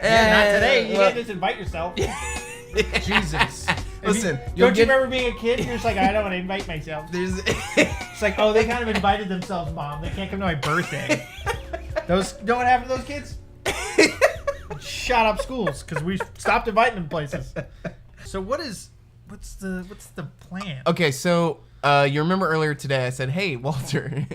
not today. You can't just invite yourself. Jesus. Listen, don't you remember being a kid? You're just like, I don't want to invite myself. It's like, oh, they kind of invited themselves, Mom. They can't come to my birthday. You know what happened to those kids? Shot up schools because we stopped inviting them places. So what's the plan? Okay, so you remember earlier today I said, hey, Walter,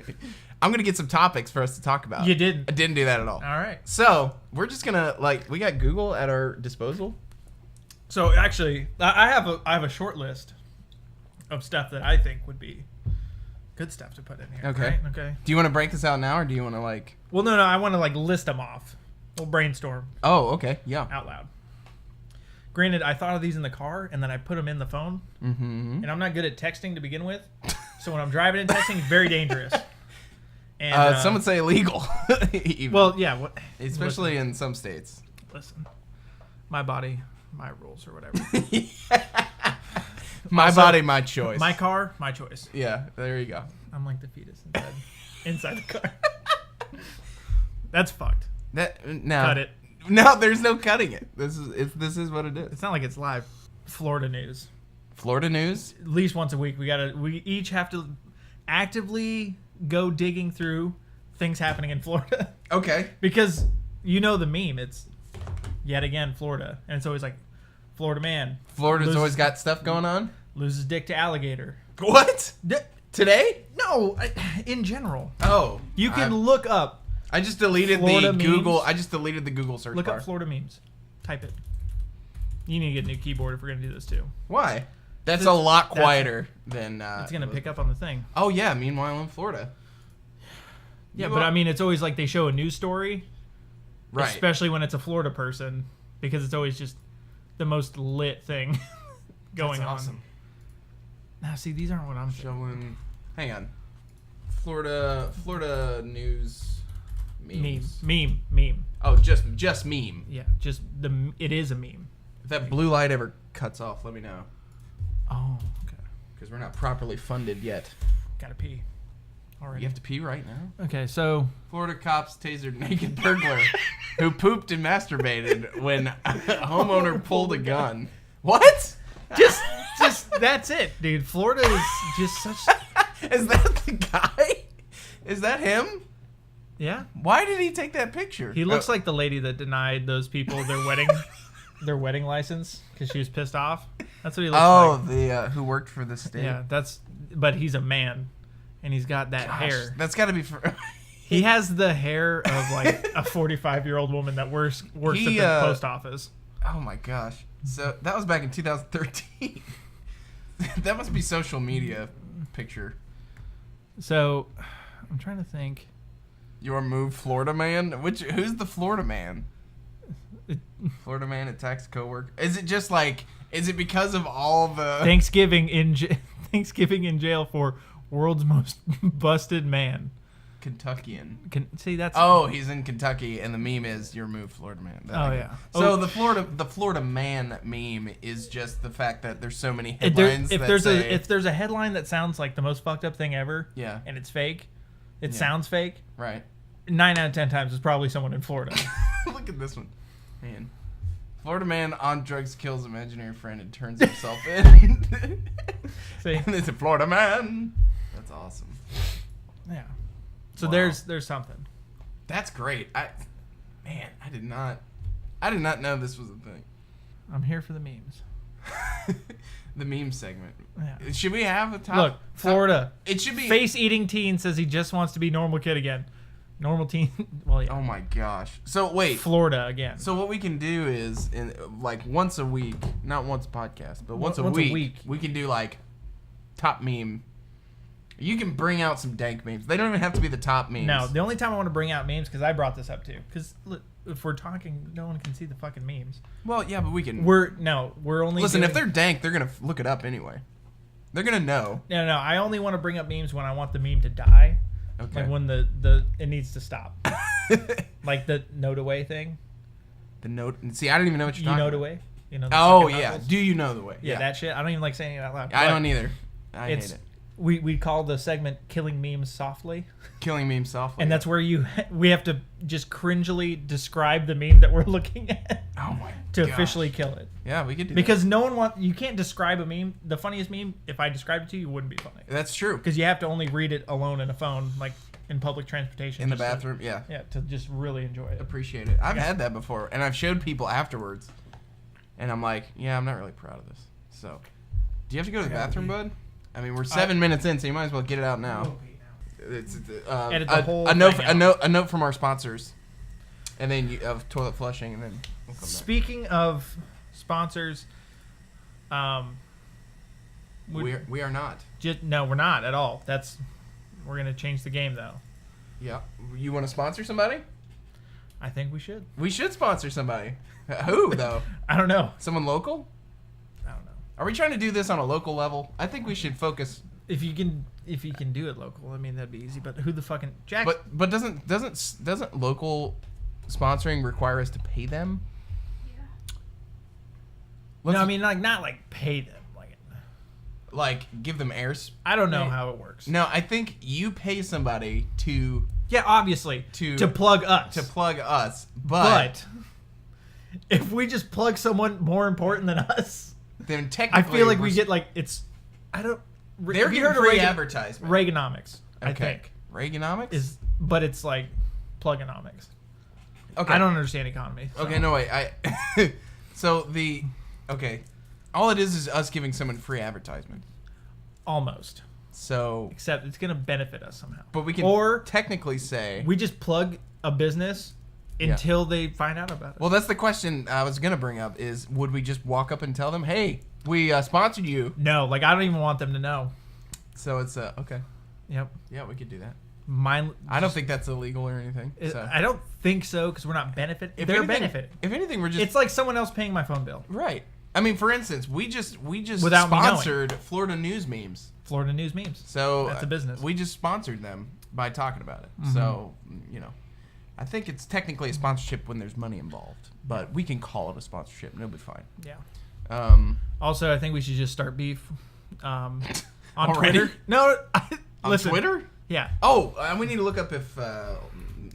I'm going to get some topics for us to talk about. You didn't. I didn't do that at all. All right. So we're just going to, we got Google at our disposal. So actually, I have a short list of stuff that I think would be good stuff to put in here. Okay. Right? Okay. Do you want to break this out now, or do you want to Well, no. I want to list them off. We'll brainstorm. Oh, okay. Yeah. Out loud. Granted, I thought of these in the car, and then I put them in the phone. Mm-hmm. And I'm not good at texting to begin with, so when I'm driving and texting, it's very dangerous. And some would say illegal. Even. Well, yeah. Especially in some states. Listen, my body, my rules, or whatever. My Also, body, my choice. My car, my choice. Yeah, there you go. I'm like the fetus inside the car. That's fucked. Cut it. No, there's no cutting it. This is what it is. It's not like it's live. Florida news. Florida news? At least once a week. We each have to actively go digging through things happening in Florida. Okay. Because you know the meme. It's yet again Florida. And it's always like, Florida man. Florida's always got stuff going on? Loses dick to alligator. What? Today? No, in general. Oh. You can look up. I just deleted Florida the Google. memes. I just deleted the Google search bar. Look up Florida memes. Type it. You need to get a new keyboard if we're gonna do this too. Why? That's a lot quieter than. It's gonna pick up on the thing. Oh yeah. Meanwhile in Florida. Yeah, but I mean, it's always like they show a news story, right? Especially when it's a Florida person, because it's always just the most lit thing going That's awesome. on. Now, see, these aren't what I'm showing. Hang on. Florida news. Memes. Meme. Oh, just meme. Yeah, just it is a meme. If that blue light ever cuts off, let me know. Oh, okay. Because we're not properly funded yet. Gotta pee. Already. You have to pee right now? Okay, so Florida cops tasered naked burglar who pooped and masturbated when a homeowner pulled a gun. What? Just that's it, dude. Florida is just such. Is that the guy? Is that him? Yeah. Why did he take that picture? He looks like the lady that denied those people their wedding license because she was pissed off. That's what he looks like. Oh, the who worked for the state. Yeah, but he's a man, and he's got that hair. That's got to be. He has the hair of like a 45-year-old woman that works at the post office. Oh my gosh! So that was back in 2013. That must be social media picture. So, I'm trying to think. Your move, Florida man. Who's the Florida man? Florida man attacks coworker. Is it just like? Is it because of all the Thanksgiving in jail for world's most busted man? Kentuckian. See, that's. Oh, he's in Kentucky, and the meme is your move, Florida man. Yeah. So the Florida man meme is just the fact that there's so many headlines. If there's a headline that sounds like the most fucked up thing ever, yeah, and it's fake, sounds fake, right? 9 out of 10 times it's probably someone in Florida. Look at this one, man. Florida man on drugs kills imaginary friend and turns himself in. See, and it's a Florida man. That's awesome. Yeah. So wow. there's something. That's great. I did not know this was a thing. I'm here for the memes. The meme segment. Yeah. Should we have a top? Look, Florida. It should be face-eating teen says he just wants to be normal kid again. Normal teen. Well, yeah. Oh my gosh. So wait. Florida again. So what we can do is, once a week, not once a podcast, but once a week, we can do top meme. You can bring out some dank memes. They don't even have to be the top memes. No, the only time I want to bring out memes, because I brought this up too, because if we're talking, no one can see the fucking memes. Well, yeah, but we can. We're only. Listen, if they're dank, they're gonna look it up anyway. They're gonna know. No. I only want to bring up memes when I want the meme to die. Okay. Like when it needs to stop. Like the note away thing. The note. See, I don't even know what you're talking about. Away. You know. Oh yeah. Do you know the way? Yeah, that shit. I don't even like saying it out loud. I don't either. I hate it. We call the segment "Killing Memes Softly." Killing memes softly. And that's where we have to just cringily describe the meme that we're looking at. Oh my to officially kill it. Yeah, we could do because no one you can't describe a meme. The funniest meme, if I described it to you, it wouldn't be funny. That's true. Because you have to only read it alone in a phone, like in public transportation. In the bathroom, yeah. Yeah, to just really enjoy it. Appreciate it. I've had that before, and I've showed people afterwards, and I'm like, yeah, I'm not really proud of this. So, do you have to go to the bathroom, bud? I mean, we're 7 minutes in, so you might as well get it out now. It's a note from our sponsors, and then of toilet flushing, and then we'll come back. Speaking of sponsors, we are not. No, we're not at all. We're gonna change the game though. Yeah, you want to sponsor somebody? I think we should. We should sponsor somebody. Who though? I don't know. Someone local? I don't know. Are we trying to do this on a local level? I think we should focus. If you can do it local, I mean that'd be easy. But who the fucking Jack? But doesn't local sponsoring require us to pay them? Yeah. No, I mean not like pay them, like give them airs. I don't know how it works. No, I think you pay somebody to. Yeah, obviously to plug us. To plug us, but if we just plug someone more important than us, then technically I feel like we get They're getting free advertisement. Reaganomics, I think. Reaganomics? But it's like plugonomics. Okay. I don't understand economy. So. Okay, no wait. All it is us giving someone free advertisement. Almost. So except it's gonna benefit us somehow. But we can technically say we just plug a business until they find out about it. Well, that's the question I was gonna bring up is would we just walk up and tell them, hey, we sponsored you? No, I don't even want them to know. So it's okay. Yep. Yeah, we could do that. I don't think that's illegal or anything. I don't think so because we're not benefiting. They're benefiting. If anything, we're just. It's like someone else paying my phone bill. Right. I mean, for instance, we just Without sponsored Florida News Memes. Florida News Memes. So that's a business. We just sponsored them by talking about it. Mm-hmm. So I think it's technically a sponsorship when there's money involved, but we can call it a sponsorship and it'll be fine. Yeah. Also, I think we should just start beef on Twitter. No, on Twitter? Yeah. Oh, we need to look up if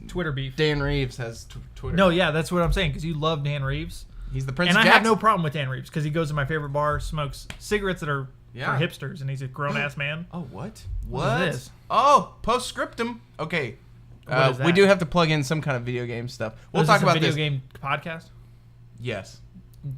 Twitter beef. Dan Reeves has Twitter. No, yeah, that's what I'm saying because you love Dan Reeves. He's the Prince of Jackson. And I have no problem with Dan Reeves because he goes to my favorite bar, smokes cigarettes that are for hipsters, and he's a grown-ass man. Oh, what? What is this? Oh, Scriptum. Okay. We do have to plug in some kind of video game stuff. We'll talk about this. Video game podcast? Yes.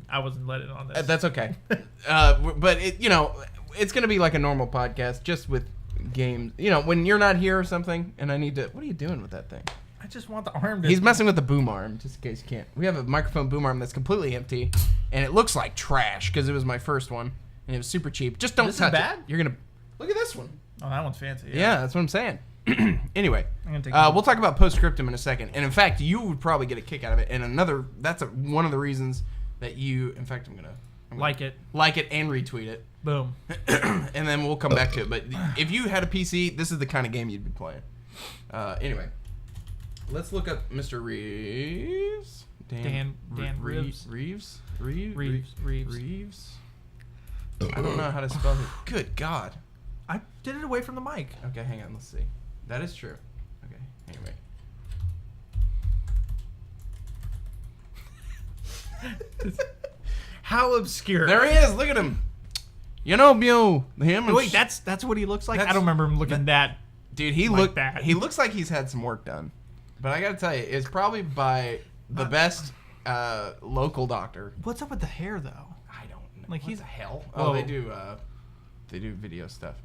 I wasn't let in on this. That's okay. But it's going to be like a normal podcast just with games. When you're not here or something, and I need to... What are you doing with that thing? I just want the arm to... He's messing with the boom arm, just in case you can't. We have a microphone boom arm that's completely empty, and it looks like trash because it was my first one, and it was super cheap. Just don't touch it. You're going to... Look at this one. Oh, that one's fancy. Yeah, that's what I'm saying. Anyway, we'll talk about Postscriptum in a second. And in fact, you would probably get a kick out of it. And that's one of the reasons that you... In fact, I'm gonna like it and retweet it. Boom. And then we'll come back to it. But if you had a PC, this is the kind of game you'd be playing. Anyway, let's look up Mr. Reeves. Dan Reeves. Reeves. I don't know how to spell it. Good God. I did it away from the mic. Okay, hang on. Let's see. That is true. Okay. Anyway. How obscure. There he is. Look at him. Him. Wait, that's what he looks like? I don't remember him looking that. Dude, he looks like he's had some work done. But I got to tell you, it's probably by the best local doctor. What's up with the hair, though? I don't know. Like, he's a hell. Oh, they do video stuff.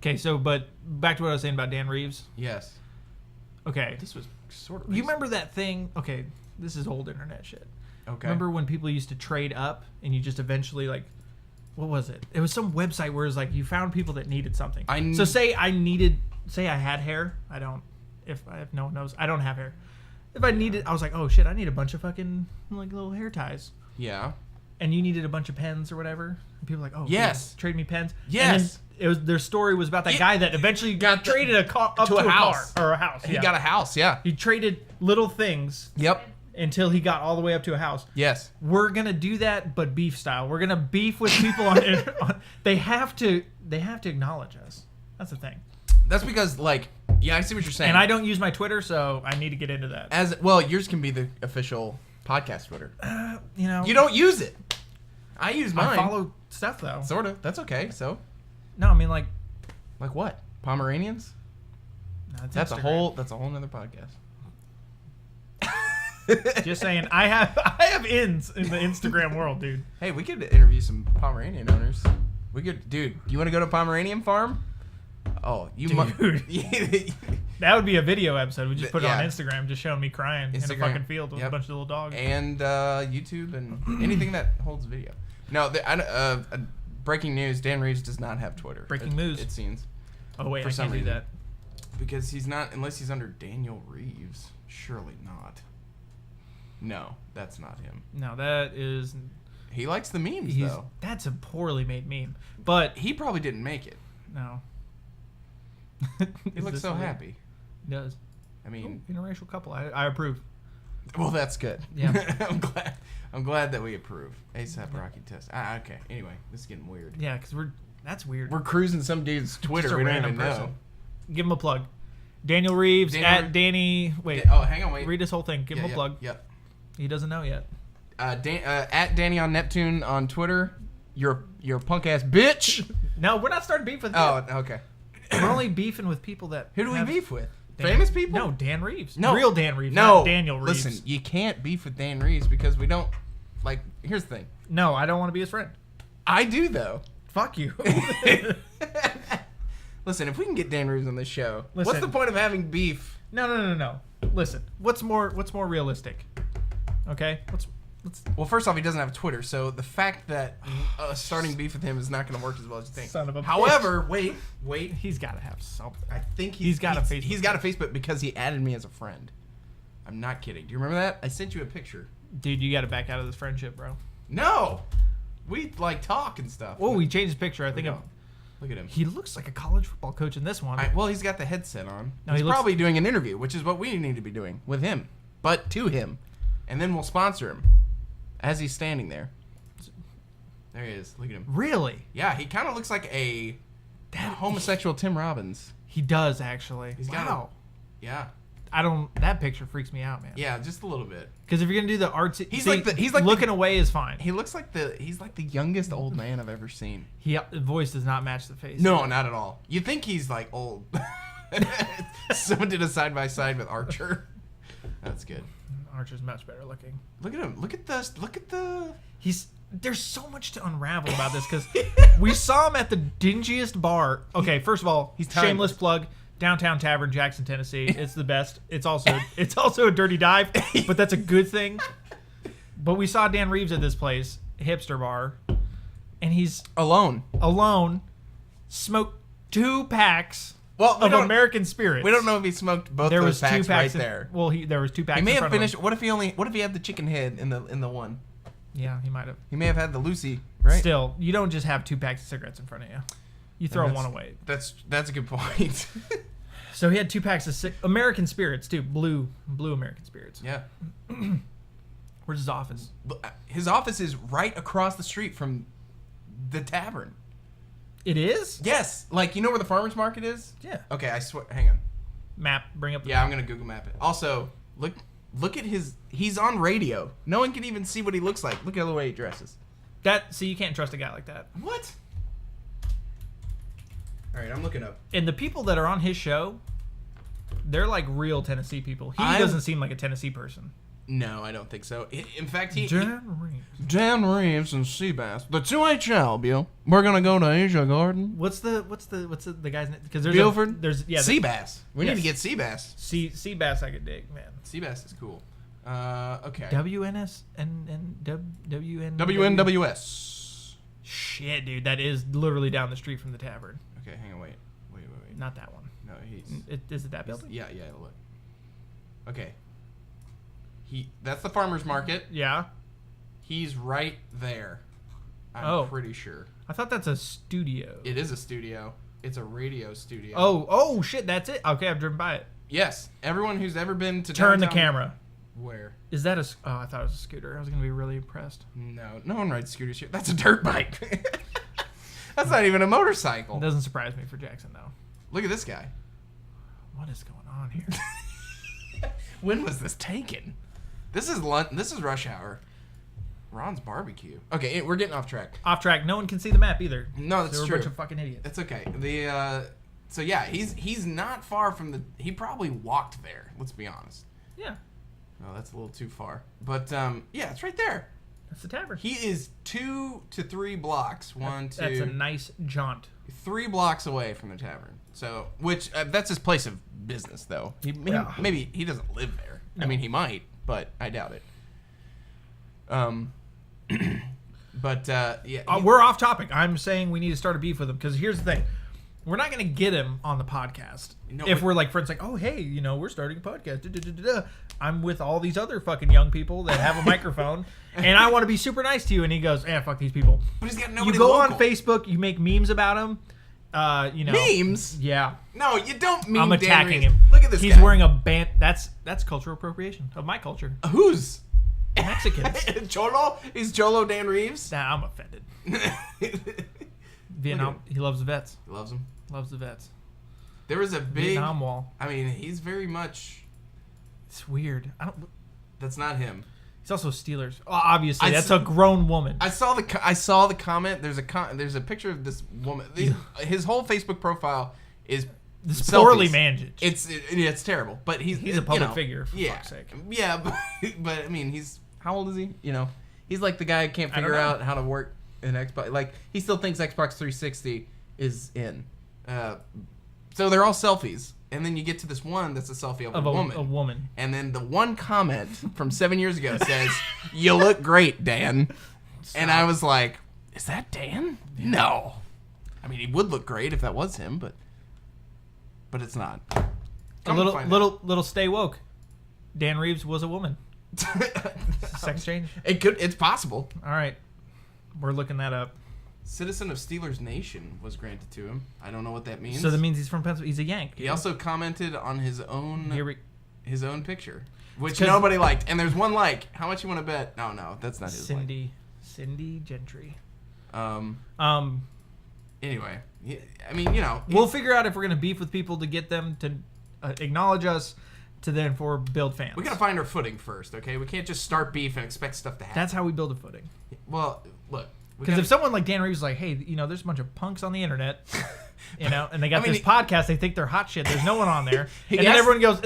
Okay, but back to what I was saying about Dan Reeves. Yes. Okay. This was sort of... You remember that thing? Okay, this is old internet shit. Okay. Remember when people used to trade up and you just eventually, what was it? It was some website where it was like you found people that needed something. So say I had hair. I don't... If no one knows, I don't have hair. If I needed... I was like, oh shit, I need a bunch of fucking, little hair ties. Yeah. And you needed a bunch of pens or whatever. And people were like, oh, yes, trade me pens. Yes. And then their story was about that guy that eventually got traded a car up to a house. Car or a house. He got a house, yeah. He traded little things. Yep. Until he got all the way up to a house. Yes. We're gonna do that, but beef style. We're gonna beef with people on they have to acknowledge us. That's the thing. That's because, like, yeah, I see what you're saying. And I don't use my Twitter, so I need to get into that. As well, yours can be the official podcast Twitter. You know, you don't use it. I use mine. I follow stuff though. Sort of. That's okay. So. No, I mean like what? Pomeranians? No, that's Instagram. That's a whole nother podcast. Just saying, I have ins in the Instagram world, dude. Hey, we could interview some Pomeranian owners. We could, dude. Do you want to go to a Pomeranian farm? Oh, you dude. That would be a video episode. We just put it on Instagram, just showing me crying in a fucking field with a bunch of little dogs. And YouTube and anything that holds video. No, breaking news: Dan Reeves does not have Twitter. Breaking news. It seems. Oh wait, for some can't reason. do that. Because he's not, unless he's under Daniel Reeves. Surely not. No, that's not him. No, that is. He likes the memes though. That's a poorly made meme, but he probably didn't make it. No. He looks so happy. He does. I mean, interracial couple. I approve. Well, that's good. Yeah. I'm glad that we approve. ASAP Rocky test. Okay. Anyway, this is getting weird. Yeah, because that's weird. We're cruising some dude's Twitter. We don't even know. Give him a plug. Daniel Reeves at Danny. Wait. Oh, hang on. Wait. Read this whole thing. Give him a plug. Yep. He doesn't know yet. At Danny on Neptune on Twitter. You're a punk ass bitch. No, we're not starting beef with him. Oh, okay. We're only beefing with people that. Who do we beef with? Famous people? No, Dan Reeves. No. Real Dan Reeves. No. Not Daniel Reeves. Listen, you can't beef with Dan Reeves because we don't. Like, here's the thing. No, I don't want to be his friend. I do, though. Fuck you. Listen, if we can get Dan Reeves on this show, what's the point of having beef? No. Listen, what's more realistic? Okay? Well, first off, he doesn't have Twitter, so the fact that starting beef with him is not going to work as well as you think. Son of a However, bitch. wait. He's got to have something. I think he's got a Facebook. He's got a Facebook because he added me as a friend. I'm not kidding. Do you remember that? I sent you a picture. Dude, you got to back out of this friendship, bro. No. We, like, talk and stuff. Oh, he changed his picture. I think Look at him. He looks like a college football coach in this one. Well, he's got the headset on. No, he's probably doing an interview, which is what we need to be doing with him, but to him. And then we'll sponsor him as he's standing there. There he is. Look at him. Really? Yeah, he kind of looks like a homosexual Tim Robbins. He does, actually. Wow. Yeah. That picture freaks me out, man. Yeah, just a little bit. Because if you're gonna do the artsy, he's like looking away is fine. He looks like he's like the youngest old man I've ever seen. The voice does not match the face. No, not at all. You think he's like old. Someone did a side by side with Archer. That's good. Archer's much better looking. Look at him. Look at the. There's so much to unravel about this because we saw him at the dingiest bar. Okay, first of all, he's shameless plug. Downtown Tavern, Jackson, Tennessee. It's the best. It's also a dirty dive, but that's a good thing. But we saw Dan Reeves at this place, hipster bar, and he's alone, smoked 2 packs of American Spirits. We don't know if he smoked both those packs right there. Well, there was 2 packs. He may have finished. What if he had the chicken head in the one? Yeah, he might have. He may have had the Lucy, right? Still, you don't just have 2 packs of cigarettes in front of you. You throw one away. That's a good point. So he had 2 packs of American Spirits too, blue American Spirits. Yeah. Where's his office? His office is right across the street from the tavern. It is? Yes. Like, you know where the farmer's market is? Yeah. Okay, I swear. Hang on. Bring up the map. map. I'm gonna Google map it. Also, look at he's on radio. No one can even see what he looks like. Look at the way he dresses. See, you can't trust a guy like that. What? All right, I'm looking up. And the people that are on his show, they're like real Tennessee people. He doesn't seem like a Tennessee person. No, I don't think so. In fact, Dan Reeves and Seabass, the 2HL, Bill. We're gonna go to Asia Garden. What's the guy's name? Because there's Guilford. There's Seabass. We need to get Seabass. Seabass I could dig, man. Seabass is cool. Okay. WNS and WNWS. Shit, dude, that is literally down the street from the tavern. Okay, hang on, wait. Not that one. No, is it that building? Yeah, look. Okay. That's the farmer's market. Yeah. He's right there. I'm pretty sure. I thought that's a studio. It is a studio. It's a radio studio. Oh shit, that's it. Okay, I've driven by it. Yes, everyone who's ever been to turn the camera. Where? Is that I thought it was a scooter. I was gonna be really impressed. No one rides scooters here. That's a dirt bike. That's not even a motorcycle. It doesn't surprise me for Jackson though. Look at this guy. What is going on here? When was this taken? This is rush hour. Ron's barbecue. Okay, we're getting off track. Off track. No one can see the map either. No, that's true. They're a bunch of fucking idiots. That's okay. So yeah, he's not far from the. He probably walked there. Let's be honest. Yeah. No, that's a little too far. But yeah, it's right there. That's the tavern. He is 2 to 3 blocks. That's a nice jaunt. 3 blocks away from the tavern. So, which that's his place of business, though. Maybe he doesn't live there. No. I mean, he might, but I doubt it. But yeah, we're off topic. I'm saying we need to start a beef with him because here's the thing: we're not going to get him on the podcast if we're like friends. Like, oh hey, we're starting a podcast. I'm with all these other fucking young people that have a microphone, and I want to be super nice to you. And he goes, fuck these people. But he's got nobody. You go local. on Facebook, you make memes about him. Memes? Yeah. No, you don't meme. I'm attacking him. Look at this. He's wearing a band. That's cultural appropriation of my culture. Whose? Mexicans. Cholo? He's Cholo Dan Reeves? Nah, I'm offended. Vietnam. He loves the vets. He loves them. Loves the vets. There was a big Vietnam Wall. I mean, he's very much. It's weird. That's not him. He's also Steelers. Obviously, that's a grown woman. I saw the comment. There's a picture of this woman. His whole Facebook profile is poorly managed. It's terrible. But he's a public figure. For fuck's sake. Yeah, but I mean, how old is he? He's like the guy who can't figure out how to work an Xbox. Like he still thinks Xbox 360 is in. So they're all selfies. And then you get to this one that's a selfie of a woman. A woman. And then the one comment from 7 years ago says, "You look great, Dan." Stop. And I was like, "Is that Dan?" Yeah. No. I mean, he would look great if that was him, but it's not. A little stay woke. Dan Reeves was a woman. Sex change? It's possible. All right. We're looking that up. Citizen of Steelers Nation was granted to him. I don't know what that means. So that means he's from Pennsylvania. He's a Yank. He also commented on his own picture, which nobody liked. And there's one like. How much you want to bet? No, that's not his. Cindy Gentry. Anyway, I mean, we'll figure out if we're gonna beef with people to get them to acknowledge us, to then build fans. We gotta find our footing first, okay? We can't just start beef and expect stuff to happen. That's how we build a footing. Well, look. Because if someone like Dan Reeves is like, hey, there's a bunch of punks on the internet, and they got this podcast, they think they're hot shit. There's no one on there, and then everyone goes,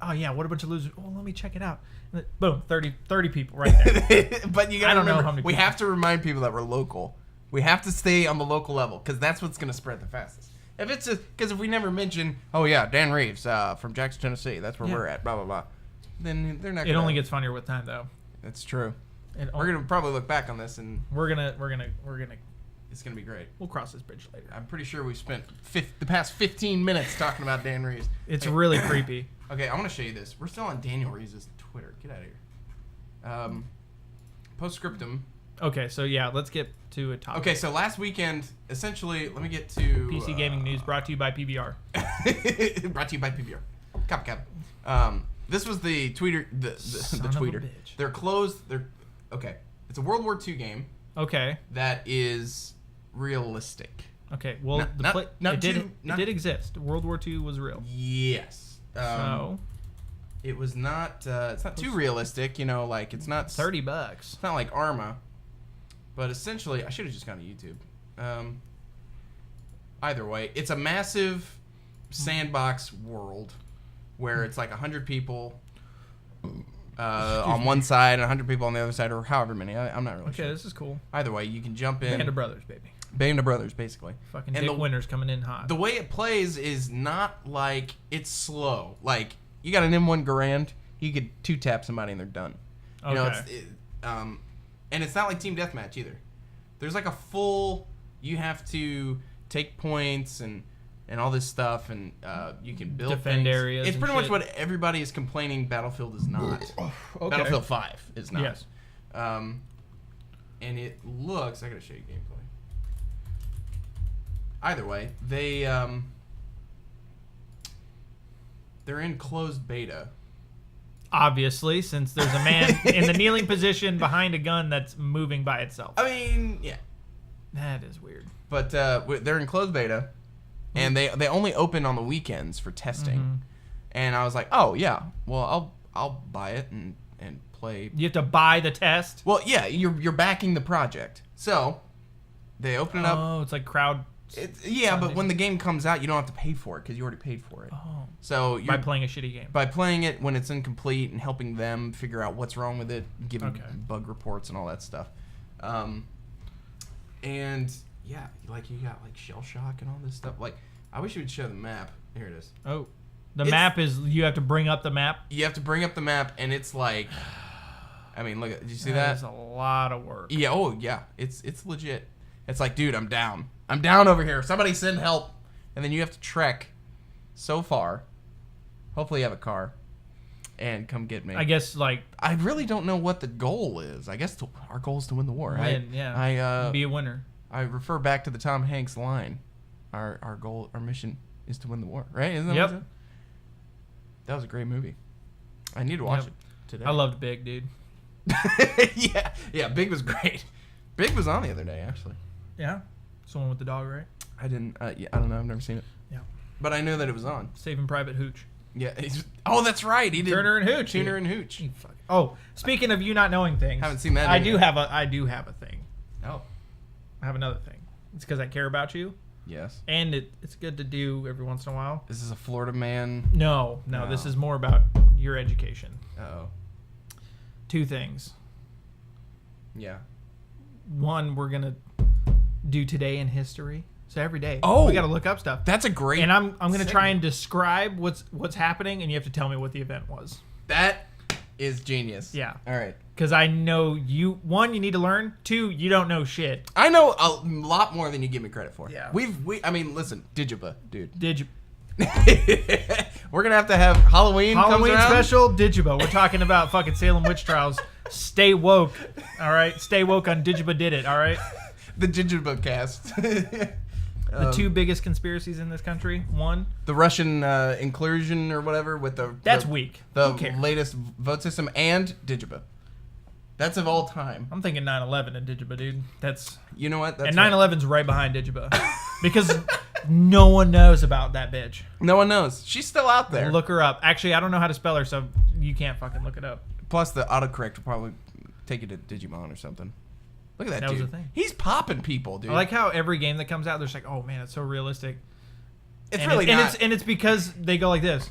oh yeah, what a bunch of losers. Oh, let me check it out. And then, boom, 30 people right there. But you gotta remember, we have to remind people that we're local. We have to stay on the local level because that's what's gonna spread the fastest. Because if we never mention, oh yeah, Dan Reeves from Jackson, Tennessee, that's where we're at, blah blah blah, then they're not. It only gets funnier with time, though. That's true. We're gonna probably look back on this and we're gonna. It's gonna be great. We'll cross this bridge later. I'm pretty sure we've spent the past 15 minutes talking about Dan Reeves. It's really creepy. Okay, I want to show you this. We're still on Daniel Reeves' Twitter. Get out of here. Post-scriptum. Okay, so yeah, let's get to a topic. Okay, so last weekend, essentially, let me get to PC Gaming News brought to you by PBR. Brought to you by PBR. Cap. This was the tweeter. The tweeter. They're closed. Okay. It's a World War II game. Okay. That is realistic. Okay. Well, it did exist. World War II was real. Yes. So it was not. It's not too realistic. Like it's not $30. It's not like Arma, but essentially, I should have just gone to YouTube. Either way, it's a massive sandbox world where it's like 100 people. On one side and 100 people on the other side, or however many. I'm not really sure. Okay, this is cool. Either way, you can jump in. Band of Brothers, baby. Band of Brothers, basically. Fucking Dick Winters coming in hot. The way it plays is not like it's slow. You got an M1 Garand, you could 2-tap somebody and they're done. Okay. And it's not like Team Deathmatch either. There's like a full. You have to take points and all this stuff, and you can build defend things. Areas. It's pretty much what everybody is complaining Battlefield is not. Okay. Battlefield 5 is not. Yes. And it looks. I gotta show you gameplay. Either way, they're in closed beta. Obviously, since there's a man in the kneeling position behind a gun that's moving by itself. I mean, yeah. That is weird. But they're in closed beta. and they only open on the weekends for testing. And I was like, oh yeah, well I'll buy it and play. You have to buy the test. Well, yeah, you're backing the project, so they open it up. Oh, it's like crowd. Yeah, but when the game comes out, you don't have to pay for it because you already paid for it. Oh. So by playing a shitty game. By playing it when it's incomplete and helping them figure out what's wrong with it, giving bug reports and all that stuff. And yeah, like you got like shell shock and all this stuff. Like I wish you would show the map. Here it is. Oh. The map is, you have to bring up the map? You have to bring up the map, and it's like, I mean, look, did you see that? That's a lot of work. Yeah, oh, yeah, it's legit. It's like, dude, I'm down. I'm down over here. Somebody send help. And then you have to trek so far. Hopefully you have a car. And come get me. I guess, like... I really don't know what the goal is. I guess our goal is to win the war. Be a winner. I refer back to the Tom Hanks line. Our goal, our mission is to win the war, right? Isn't that what it said? That was a great movie. I need to watch it today. I loved Big, dude. yeah, Big was great. Big was on the other day, actually. Yeah? It's the one with the dog, right? I didn't, I don't know, I've never seen it. Yeah. But I knew that it was on. Saving Private Hooch. Yeah, that's right. He did. Turner and Hooch. Turner and Hooch. Oh, speaking of you not knowing things. Haven't seen that I do have a thing. Oh. I have another thing. It's because I care about you. Yes. And it's good to do every once in a while. Is this a Florida man? No. This is more about your education. Uh-oh. 2 things. Yeah. One, we're going to do today in history. So every day, we got to look up stuff. That's a great. And I'm going to try and describe what's happening, and you have to tell me what the event was. That is genius. Yeah. All right. Because I know you. 1, you need to learn. 2, you don't know shit. I know a lot more than you give me credit for. Yeah. I mean, listen, Digiba, dude. We're gonna have to have Halloween special Digiba. We're talking about fucking Salem witch trials. Stay woke, all right. Stay woke on Digiba did it, all right. The Digiba cast. The 2 biggest conspiracies in this country. 1, the Russian inclusion or whatever with that's weak. The latest vote system and Digiba. That's of all time. I'm thinking 9/11 and Digiba, dude. That's you know what? That's and 9/11's right behind Digiba because no one knows about that bitch. No one knows. She's still out there. Look her up. Actually, I don't know how to spell her, so you can't fucking look it up. Plus, the autocorrect will probably take you to Digimon or something. Look at that dude. Was a thing. He's popping people, dude. I like how every game that comes out, there's like, oh man, it's so realistic. It's really not. And it's because they go like this.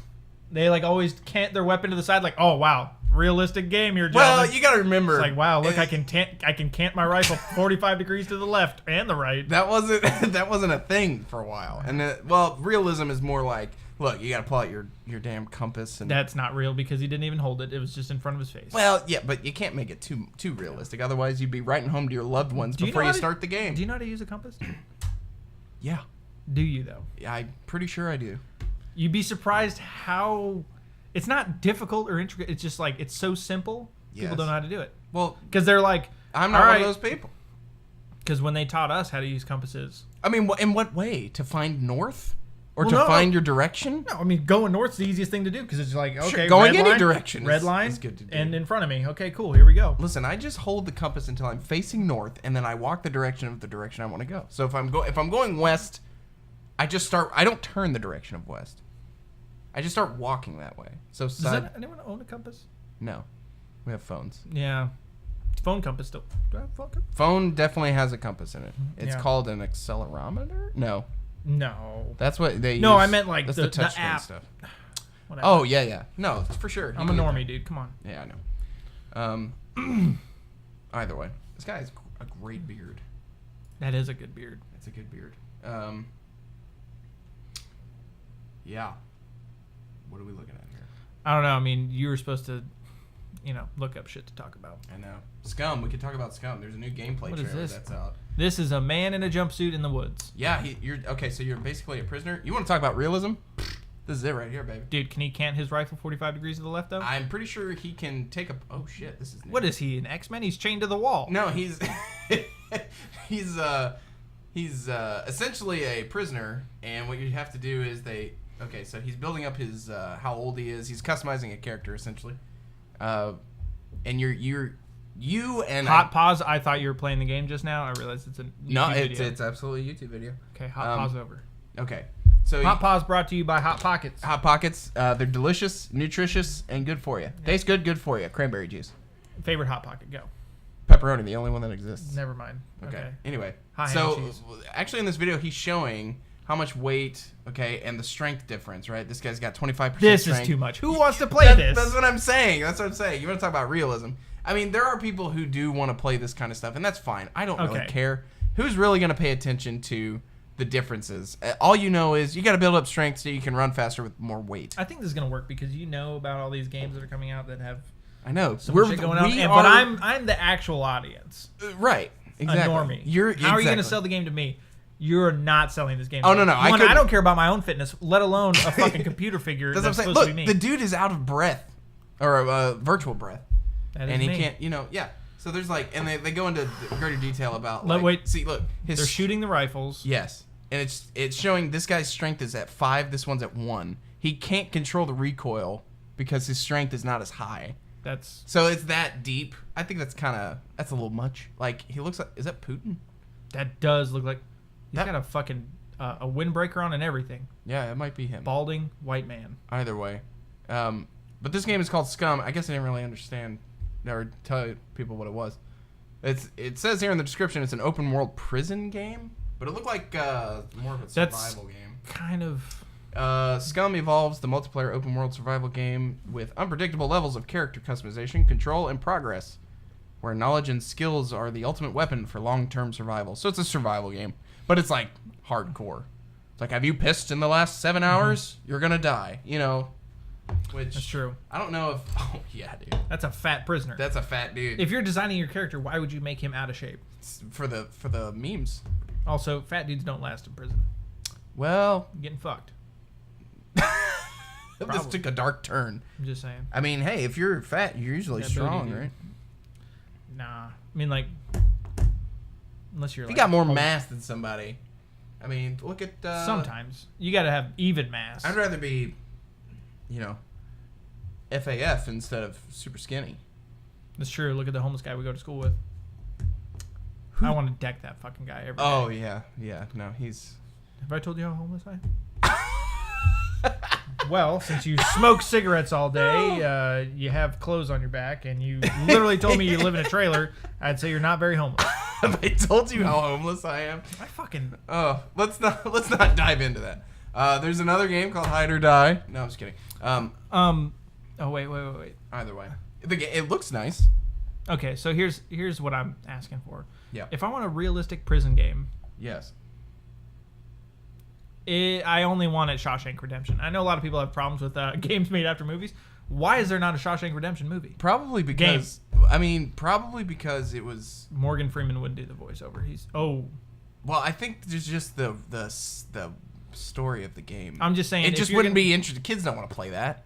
They like always cant their weapon to the side, like, oh wow, realistic game here, gentlemen. Well, you gotta remember. It's like, wow, look, I can cant my rifle 45 degrees to the left and the right. That wasn't a thing for a while. And realism is more like, look, you gotta pull out your damn compass. And that's not real because he didn't even hold it. It was just in front of his face. Well, yeah, but you can't make it too realistic. Otherwise, you'd be writing home to your loved ones before you start the game. Do you know how to use a compass? Yeah. Do you though? Yeah, I'm pretty sure I do. You'd be surprised how it's not difficult or intricate. It's just like it's so simple. Yes. People don't know how to do it. Well, because they're like, I'm not one of those people. Because when they taught us how to use compasses, I mean, in what way? To find north, or to find your direction? No, I mean going north's the easiest thing to do because it's like okay, going any direction. Red line is good to do. And in front of me. Okay, cool. Here we go. Listen, I just hold the compass until I'm facing north, and then I walk the direction of the direction I want to go. So if I'm going west, I just start. I don't turn the direction of west. I just start walking that way. So does anyone own a compass? No, we have phones. Yeah, phone compass still. Do I have a phone compass? Phone definitely has a compass in it. It's called an accelerometer. No, that's what they. No, use. I meant like that's the touch app stuff. Whatever. Oh yeah. No, for sure. I'm a normie, dude. Come on. Yeah, I know. Either way, this guy has a great beard. That is a good beard. It's a good beard. Yeah. What are we looking at here? I don't know. I mean, you were supposed to, look up shit to talk about. I know. Scum. We could talk about Scum. There's a new gameplay trailer that's out. This is a man in a jumpsuit in the woods. Yeah. So you're basically a prisoner. You want to talk about realism? This is it right here, baby. Dude, can he cant his rifle 45 degrees to the left, though? I'm pretty sure he can take a... Oh, shit. This is new. What is he, an X-Men? He's chained to the wall. No, he's... he's essentially a prisoner, and what you have to do is Okay, so he's building up his how old he is. He's customizing a character essentially, and you and pause. I thought you were playing the game just now. I realized it's a YouTube video. It's absolutely a YouTube video. Okay, pause over. Okay, So Hot Paws brought to you by Hot Pockets. Hot Pockets. They're delicious, nutritious, and good for you. Yeah. Tastes good for you. Cranberry juice. Favorite Hot Pocket, go. Pepperoni, the only one that exists. Never mind. Okay. Anyway, so actually in this video he's showing how much weight, and the strength difference, right? This guy's got 25% This strength. is too much. Who wants to play this? That's what I'm saying. You want to talk about realism. I mean, there are people who do want to play this kind of stuff, and that's fine. I don't really care. Who's really going to pay attention to the differences? All you know is you got to build up strength so you can run faster with more weight. I think this is going to work because you know about all these games that are coming out that have so much shit going on. But I'm the actual audience. Right. Exactly. A normie. How are you going to sell the game to me? You're not selling this game. Oh, no. I don't care about my own fitness, let alone a fucking computer figure that's supposed to be me. The dude is out of breath. Or virtual breath. That is and he me. can't, So there's and they go into greater detail about, they're shooting the rifles. Yes. And it's showing this guy's strength is at 5, this one's at 1. He can't control the recoil because his strength is not as high. So it's that deep. I think that's a little much. Like, he looks like, is that Putin? That does look like, he's got a fucking, a windbreaker on and everything. Yeah, it might be him. Balding white man. Either way. But this game is called Scum. I guess I didn't really understand or tell people what it was. It says here in the description it's an open world prison game, but it looked like more of a survival game. Kind of. Scum evolves the multiplayer open world survival game with unpredictable levels of character customization, control, and progress, where knowledge and skills are the ultimate weapon for long-term survival. So it's a survival game, but it's like hardcore. It's like, have you pissed in the last 7 hours? You're gonna die. Which that's true. I don't know if. Oh yeah, dude. That's a fat prisoner. That's a fat dude. If you're designing your character, why would you make him out of shape? For the memes. Also, fat dudes don't last in prison. Well, I'm getting fucked. This took a dark turn. I'm just saying. I mean, hey, if you're fat, you're usually strong, right? Nah, I mean, like, unless you're. If you got more mass than somebody, I mean, look at. Sometimes you got to have even mass. I'd rather be, FAF instead of super skinny. That's true. Look at the homeless guy we go to school with. I want to deck that fucking guy every day. Oh yeah. No, he's. Have I told you how homeless I am? Well, since you smoke cigarettes all day, you have clothes on your back, and you literally told me you live in a trailer, I'd say you're not very homeless. Have I told you how homeless I am? I fucking. Oh, let's not dive into that. There's another game called Hide or Die. No, I'm just kidding. Oh wait. Either way, it looks nice. Okay, so here's what I'm asking for. Yeah. If I want a realistic prison game. Yes. I only want it Shawshank Redemption. I know a lot of people have problems with games made after movies. Why is there not a Shawshank Redemption movie? Probably because it was Morgan Freeman wouldn't do the voiceover. Well, I think there's just the story of the game. I'm just saying it just wouldn't be interesting. Kids don't want to play that.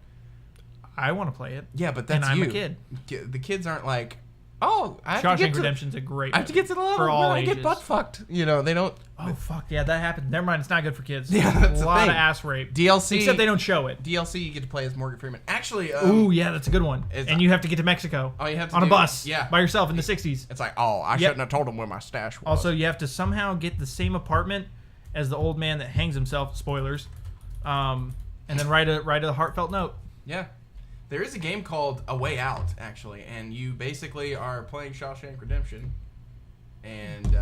I want to play it. Yeah, but that's I'm you. a kid. The kids aren't like, oh, Shawshank Redemption's a great. I have to get to the level for all where ages. I get butt fucked. They don't. Oh fuck yeah, that happened. Never mind, it's not good for kids. Yeah, that's a lot of ass rape. DLC, except they don't show it. DLC, you get to play as Morgan Freeman. Actually, ooh yeah, that's a good one. And you have to get to Mexico. Oh, you have to on a bus, by yourself in the '60s. It's like, oh, I shouldn't have told him where my stash was. Also, you have to somehow get the same apartment as the old man that hangs himself. Spoilers. And then write a heartfelt note. Yeah. There is a game called A Way Out, actually, and you basically are playing Shawshank Redemption, and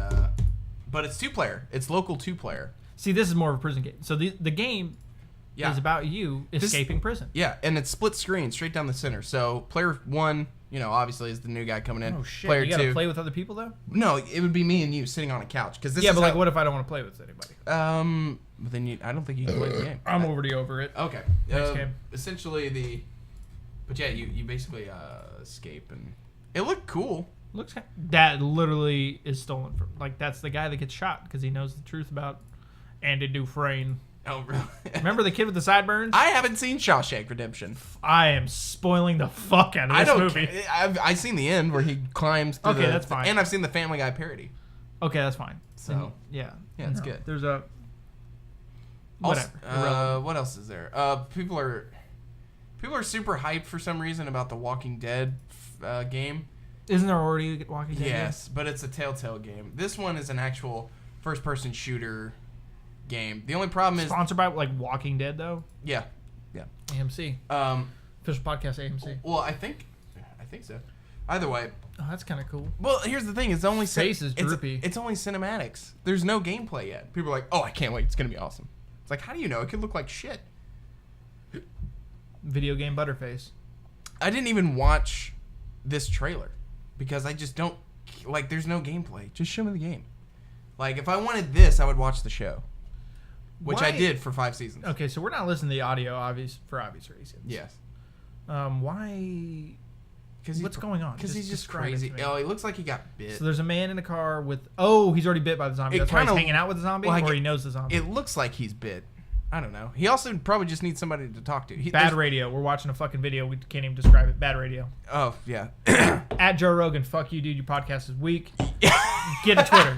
but it's 2-player. It's local 2-player. See, this is more of a prison game. So the game is about you escaping prison. Yeah, and it's split screen, straight down the center. So player 1, obviously is the new guy coming in. Oh shit! Player you gotta 2, play with other people though? No, it would be me and you sitting on a couch. But what if I don't want to play with anybody? Then I don't think you can play the game. I'm already over it. Okay. Next game. Essentially But yeah, you basically escape, and it looked cool. That literally is stolen from. Like, that's the guy that gets shot because he knows the truth about Andy Dufresne. Oh, really? Remember the kid with the sideburns? I haven't seen Shawshank Redemption. I am spoiling the fuck out of this movie. I've seen the end where he climbs through that's fine. And I've seen the Family Guy parody. Okay, that's fine. So, yeah, it's good. There's a... Whatever. What else is there? People are super hyped for some reason about the Walking Dead game. Isn't there already a Walking Dead? Yes, but it's a Telltale game. This one is an actual first-person shooter game. The only problem is sponsored by like Walking Dead though. Yeah. AMC. Official podcast AMC. Well, I think so. Either way. Oh, that's kind of cool. Well, here's the thing: it's only face is droopy. It's only cinematics. There's no gameplay yet. People are like, "Oh, I can't wait! It's gonna be awesome." It's like, how do you know? It could look like shit. Video game butterface. I didn't even watch this trailer because I just don't like. There's no gameplay. Just show me the game. Like, if I wanted this, I would watch the show, which I did for 5 seasons. Okay, so we're not listening to the audio, for obvious reasons. Yes. Why? What's going on? Because he's just crazy. Oh, he looks like he got bit. So there's a man in a car with... Oh, he's already bit by the zombie. That's why he's hanging out with the zombie? Or he knows the zombie? It looks like he's bit. I don't know. He also probably just needs somebody to talk to. Bad radio. We're watching a fucking video. We can't even describe it. Bad radio. Oh, yeah. At Joe Rogan. Fuck you, dude. Your podcast is weak. Get a Twitter.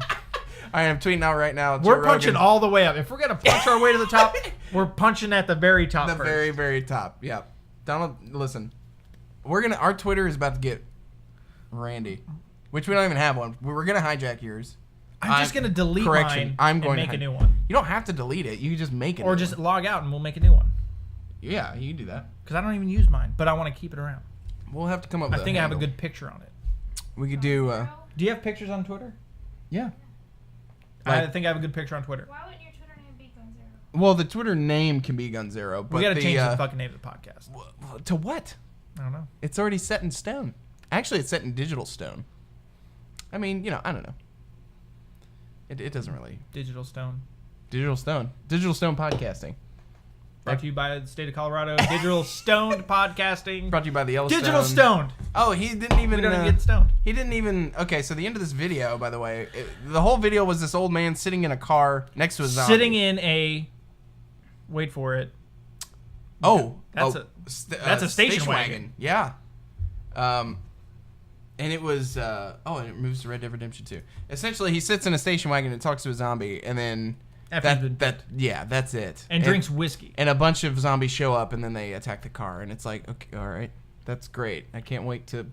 I am tweeting out right now. We're punching all the way up. If we're going to punch our way to the top, we're punching at the very top first. Very, very top. Yeah. Donald, listen. Our Twitter is about to get Randy, which we don't even have one. We're going to hijack yours. I'm just going to delete mine and make a new one. You don't have to delete it. You can just make it. Or just log out and we'll make a new one. Yeah, you can do that. Because I don't even use mine, but I want to keep it around. We'll have to come up with I think I have a good picture on it. We could do... Do you have pictures on Twitter? Yeah. I think I have a good picture on Twitter. Why wouldn't your Twitter name be Gonzerro? Well, the Twitter name can be Gonzerro, but we got to change the fucking name of the podcast. To what? I don't know. It's already set in stone. Actually, it's set in digital stone. I mean, I don't know. It doesn't really... Digital Stone. Digital Stone. Digital Stone Podcasting. Brought to you by the state of Colorado. Digital Stoned Podcasting. Brought to you by the Yellowstone. Digital Stoned. Oh, he didn't even... We don't even get stoned. He didn't even... Okay, so the end of this video, by the way, the whole video was this old man sitting in a car next to a zombie. Sitting in a... Wait for it. Oh. That's a station wagon. Yeah. And it was... and it moves to Red Dead Redemption 2. Essentially, he sits in a station wagon and talks to a zombie, and then... that's it. And drinks whiskey. And a bunch of zombies show up, and then they attack the car, and it's like, okay, all right, that's great. I can't wait to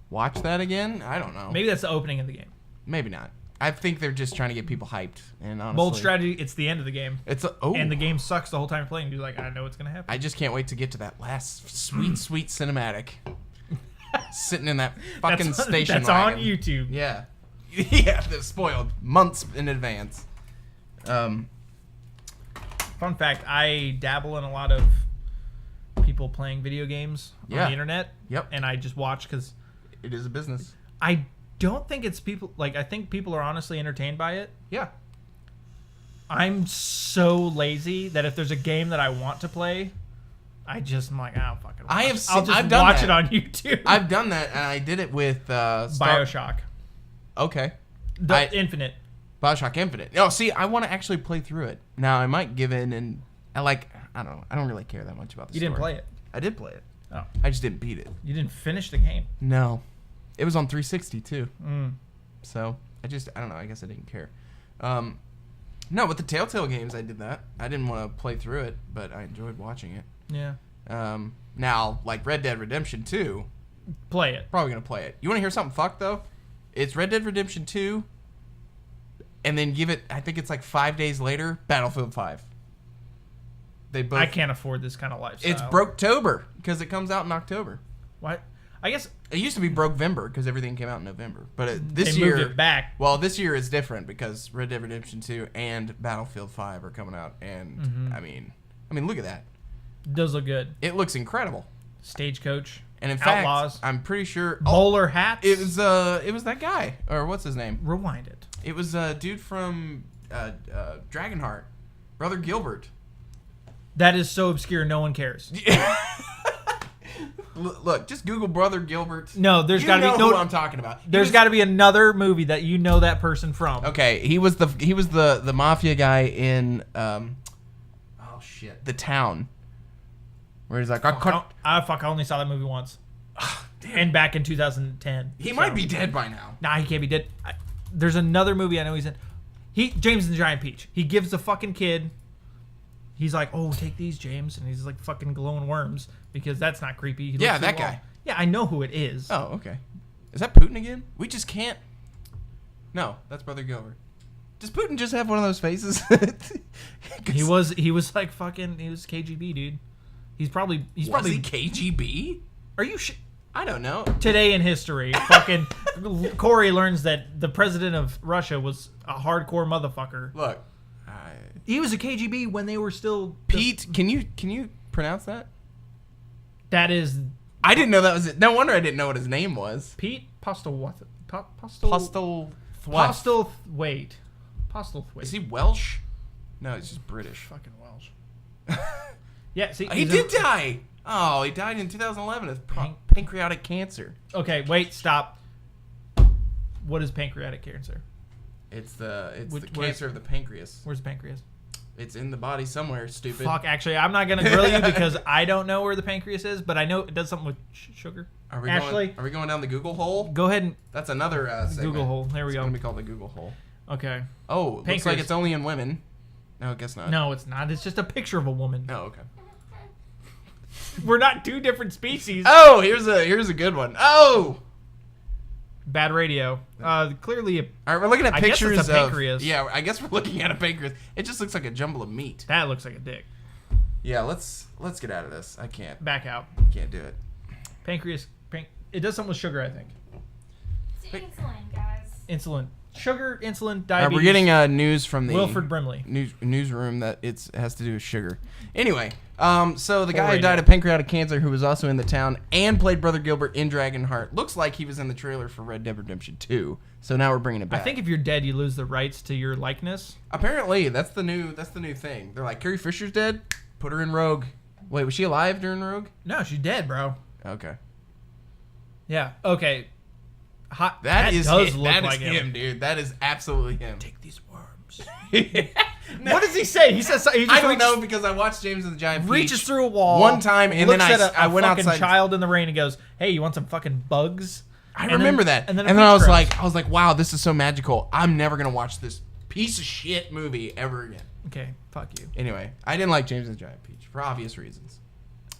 watch that again. I don't know. Maybe that's the opening of the game. Maybe not. I think they're just trying to get people hyped. And honestly, bold strategy. It's the end of the game. And the game sucks the whole time you're playing. You're like, I know what's gonna happen. I just can't wait to get to that last sweet cinematic. Sitting in that fucking station That's wagon. on YouTube. Yeah. Yeah, they're spoiled months in advance. Fun fact, I dabble in a lot of people playing video games on the internet. Yep. And I just watch because... It is a business. I don't think it's people... Like, I think people are honestly entertained by it. Yeah. I'm so lazy that if there's a game that I want to play... I'm like, oh, fuck it. I'll just watch it on YouTube. I've done that, and I did it with... Bioshock. Okay. Infinite. Bioshock Infinite. No, see, I want to actually play through it. Now, I might give in, and I don't know. I don't really care that much about the story. You didn't play it? I did play it. Oh. I just didn't beat it. You didn't finish the game? No. It was on 360, too. Mm. So, I don't know. I guess I didn't care. No, with the Telltale games, I did that. I didn't want to play through it, but I enjoyed watching it. Yeah. Now, like Red Dead Redemption 2. Play it. Probably going to play it. You want to hear something fucked, though? It's Red Dead Redemption 2, and then give it, I think it's like 5 days later, Battlefield 5. I can't afford this kind of lifestyle. It's Broketober, because it comes out in October. What? I guess... It used to be Brokevember, because everything came out in November. But this year... They moved it back. Well, this year is different, because Red Dead Redemption 2 and Battlefield 5 are coming out, and, I mean, look at that. It does look good. It looks incredible. Stagecoach. And in fact, Outlaws. I'm pretty sure... Bowler hats. It was that guy. Or what's his name? Rewind it. It was a dude from Dragonheart. Brother Gilbert. That is so obscure, no one cares. Look, just Google Brother Gilbert. No, there's got to be... You know who I'm talking about. There's got to be another movie that you know that person from. Okay, he was the mafia guy in... The Town. Where he's like, I only saw that movie once. And back in 2010. He might be dead by now. Nah, he can't be dead. There's another movie I know he's in. James and the Giant Peach. He gives the fucking kid... He's like, oh, take these, James. And he's like fucking glowing worms because that's not creepy. Yeah, that guy. Yeah, I know who it is. Oh, okay. Is that Putin again? We just can't... No, that's Brother Gilbert. Does Putin just have one of those faces? He was like fucking. He was KGB, dude. He's probably KGB? Are you? I don't know. Today in history, fucking Corey learns that the president of Russia was a hardcore motherfucker. Look, he was a KGB when they were still. Pete, can you pronounce that? That is. I didn't know that was it. No wonder I didn't know what his name was. Pete Postlethwaite. Postlethwaite. Is he Welsh? No, he's just British. Fucking Welsh. Yeah, see, he did die. Oh, he died in 2011 of pancreatic cancer. Okay, wait, stop. What is pancreatic cancer? It's the cancer of the pancreas. Where's the pancreas? It's in the body somewhere, stupid. Fuck, actually, I'm not going to grill you because I don't know where the pancreas is, but I know it does something with sugar. Are we going down the Google hole? Go ahead and... That's another segment. Google hole. There we go. It's going to be called the Google hole. Okay. Oh, pancreas. Looks like it's only in women. No, I guess not. No, it's not. It's just a picture of a woman. Oh, okay. We're not two different species. Oh, here's a good one. Oh! Bad radio. Clearly all right, we're looking at pictures of pancreas. Yeah, I guess we're looking at a pancreas. It just looks like a jumble of meat. That looks like a dick. Yeah, let's get out of this. I can't. Back out. Can't do it. Pancreas. It does something with sugar, I think. It's insulin, guys. Insulin. Sugar, insulin, diabetes. All right, we're getting news from the Wilford Brimley newsroom that it has to do with sugar. Anyway, so the guy who died of pancreatic cancer, who was also in the town and played Brother Gilbert in Dragonheart, looks like he was in the trailer for Red Dead Redemption 2. So now we're bringing it back. I think if you're dead, you lose the rights to your likeness. Apparently, that's the new thing. They're like, Carrie Fisher's dead. Put her in Rogue. Wait, was she alive during Rogue? No, she's dead, bro. Okay. Yeah. Okay. That is like him, dude. That is absolutely him. Take these worms. What does he say? He says I don't know because I watched James and the Giant Peach reaches through a wall one time and then I went outside. Fucking child in the rain and goes, "Hey, you want some fucking bugs?" I remember that. And then I was like, "Wow, this is so magical. I'm never gonna watch this piece of shit movie ever again." Okay, fuck you. Anyway, I didn't like James and the Giant Peach for obvious reasons.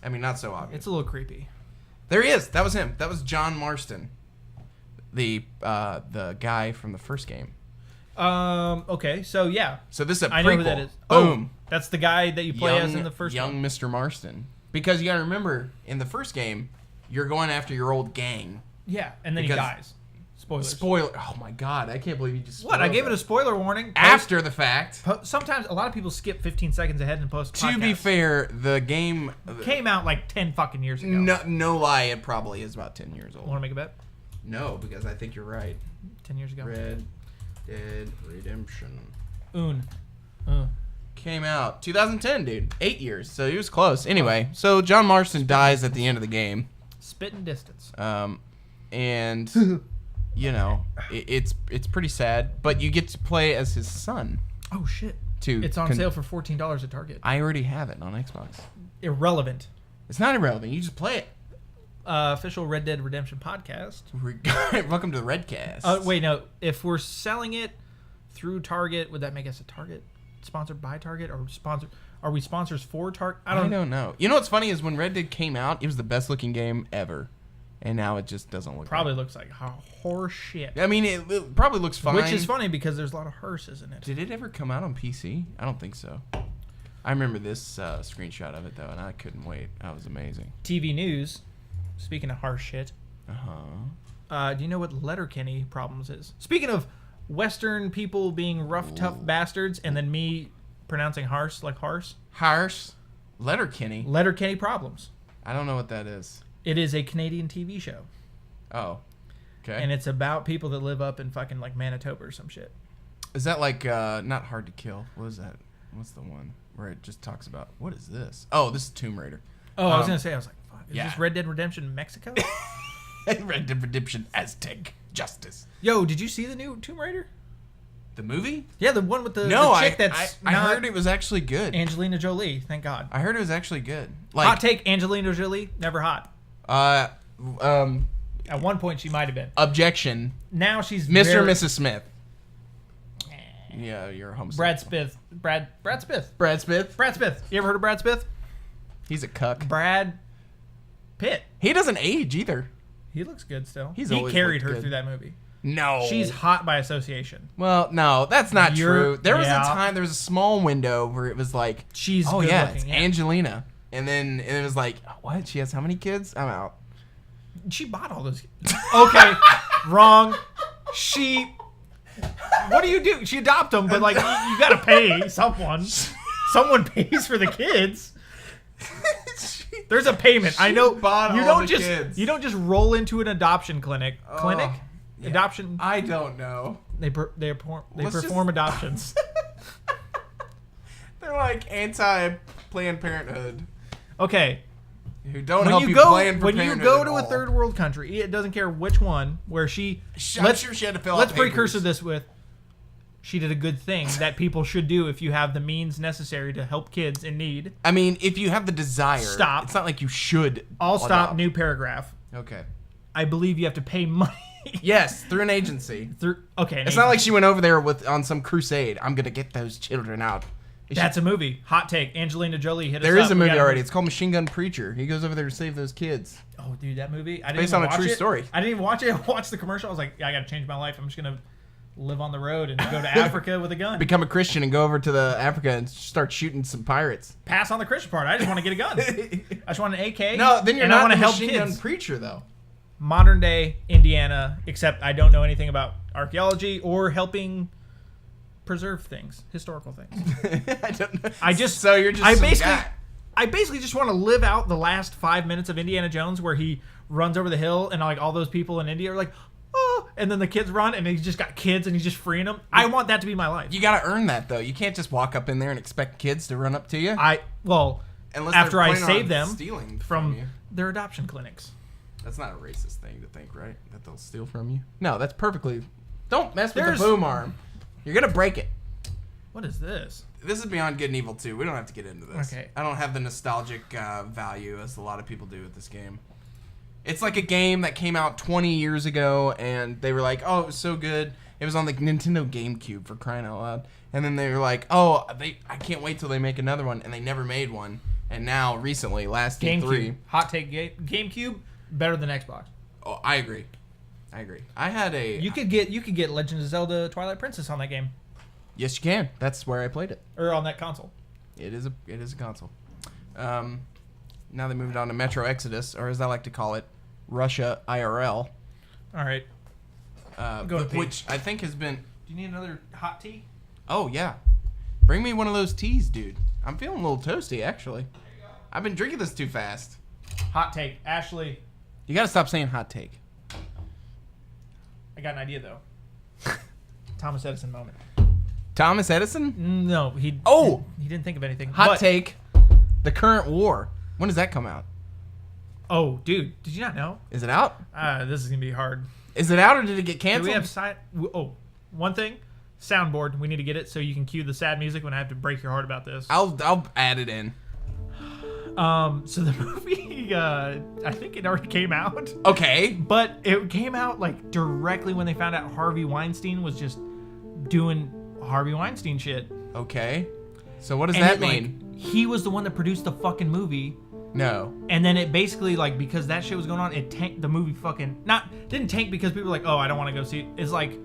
I mean, not so obvious. It's a little creepy. There he is. That was him. That was John Marston, the guy from the first game. Okay, so yeah. So this is a prequel. I know who that is. Boom. Oh, that's the guy that you play as in the first young game. Mr. Marston. Because you gotta remember, in the first game, you're going after your old gang. Yeah, and then he dies. Spoiler. Oh my god, I can't believe you just spoiled What? I gave it a spoiler warning. After the fact. Sometimes a lot of people skip 15 seconds ahead and post podcasts. To be fair, the game came out like 10 fucking years ago. No lie, it probably is about 10 years old. Want to make a bet? No, because I think you're right. 10 years ago. Red Dead Redemption. Came out 2010, dude. 8 years, so he was close. Anyway, so John Marston dies at the end of the game. Spitting distance. And you know, it's pretty sad, but you get to play as his son. Oh shit! It's on sale for $14 at Target. I already have it on Xbox. Irrelevant. It's not irrelevant. You just play it. Official Red Dead Redemption podcast. Welcome to the Redcast. Wait, no. If we're selling it through Target, would that make us a Target? Sponsored by Target? Or are we sponsors for Target? I don't know. You know what's funny is when Red Dead came out, it was the best looking game ever. And now it just doesn't look Probably looks like horse shit. I mean, it probably looks fine. Which is funny because there's a lot of hearses in it. Did it ever come out on PC? I don't think so. I remember this screenshot of it, though, and I couldn't wait. That was amazing. TV news. Speaking of harsh shit. Uh-huh. Do you know what Letterkenny problems is? Speaking of Western people being rough, tough bastards, and then me pronouncing harsh like harsh. Harsh? Letterkenny? Letterkenny problems. I don't know what that is. It is a Canadian TV show. Oh. Okay. And it's about people that live up in fucking like Manitoba or some shit. Is that like not Hard to Kill? What is that? What's the one where it just talks about what is this? Oh, this is Tomb Raider. Oh, I was gonna say, I was like, fuck, is this Red Dead Redemption Mexico? Red Dead Redemption Aztec Justice. Yo, did you see the new Tomb Raider? The movie? Yeah, the one with the chick that's I heard it was actually good. Angelina Jolie, thank God. I heard it was actually good. Like, hot take, Angelina Jolie, never hot. At one point she might have been. Objection. Now she's Mr. and Mrs. Smith. Yeah, you're a homosexual. Brad Smith. Brad Smith? Brad Smith. You ever heard of Brad Smith? He's a cuck. Brad Pitt. He doesn't age either. He looks good still. He carried her through that movie. No. She's hot by association. Well, no, that's not true. There was yeah. a time, there was a small window where it was like, She's oh good yeah, looking, it's Angelina. And then it was like, what? She has how many kids? I'm out. She bought all those kids. Okay, wrong. What do you do? She adopt them, but like you gotta pay someone. Someone pays for the kids. There's a payment. I know. You don't just roll into an adoption clinic. Yeah. Adoption. I don't know. They perform adoptions. They're like anti-Planned Parenthood. Okay. Who don't help you plan for when you parenthood go at to all. a third world country, it doesn't care which one, where I'm sure she had to fill out let's papers. precursor this with, she did a good thing that people should do if you have the means necessary to help kids in need. I mean, if you have the desire. Stop. It's not like you should. I'll stop. adopt. New paragraph. Okay. I believe you have to pay money. Yes, through an agency. It's not like she went over there on some crusade. I'm gonna get those children out. That's a movie. Hot take. Angelina Jolie hit us up. There is a movie already. It's called Machine Gun Preacher. He goes over there to save those kids. Oh, dude, that movie. Based on a true story. I didn't even watch it. I watched the commercial. I was like, yeah, I got to change my life. I'm just gonna live on the road and go to Africa with a gun. Become a Christian and go over to the Africa and start shooting some pirates. Pass on the Christian part. I just want to get a gun. I just want an AK. No, then you're and not I want a to help Machine kids. Gun Preacher though. Modern day Indiana, except I don't know anything about archaeology or helping preserve things, historical things. I don't know. I just so you're just I some basically guy. I basically just want to live out the last 5 minutes of Indiana Jones where he runs over the hill and like all those people in India are like, oh, and then the kids run and he's just got kids and he's just freeing them. I want that to be my life. You gotta earn that though. You can't just walk up in there and expect kids to run up to you. Unless after they're I planning save on them stealing from you. their adoption clinics. That's not a racist thing to think, right? That they'll steal from you. No, that's perfectly. Don't mess with There's- the boom arm. You're gonna break it. What is this? This is Beyond Good and Evil 2. We don't have to get into this. Okay. I don't have the nostalgic value as a lot of people do with this game. It's like a game that came out 20 years ago, and they were like, "Oh, it was so good." It was on the Nintendo GameCube, for crying out loud. And then they were like, "Oh, I can't wait till they make another one," and they never made one. And now, recently, last GameCube. 3. Hot take. GameCube better than Xbox. Oh, I agree. I had a. You could get Legend of Zelda Twilight Princess on that game Yes, you can. That's where I played it. or on that console. It is a console. Now they moved on to Metro Exodus, or as I like to call it, Russia IRL. All right. Go to Which I think has been. Do you need another hot tea? Oh yeah, bring me one of those teas, dude. I'm feeling a little toasty actually. I've been drinking this too fast. Hot take. Ashley, You gotta stop saying hot take. I got an idea though. Thomas Edison moment. Thomas Edison? No, he didn't think of anything. Hot take. The current war. When does that come out? Oh, dude, did you not know? Is it out? This is gonna be hard. Is it out or did it get Do canceled? we have one thing. Soundboard. We need to get it so you can cue the sad music when I have to break your heart about this. I'll add it in. So the movie, I think it already came out. Okay. But it came out like directly when they found out Harvey Weinstein was just doing Harvey Weinstein shit. Okay. So what does that mean? Like, he was the one that produced the fucking movie. No. And then it basically, like, because that shit was going on, it tanked the movie didn't tank because people were like, oh, I don't want to go see it. It's like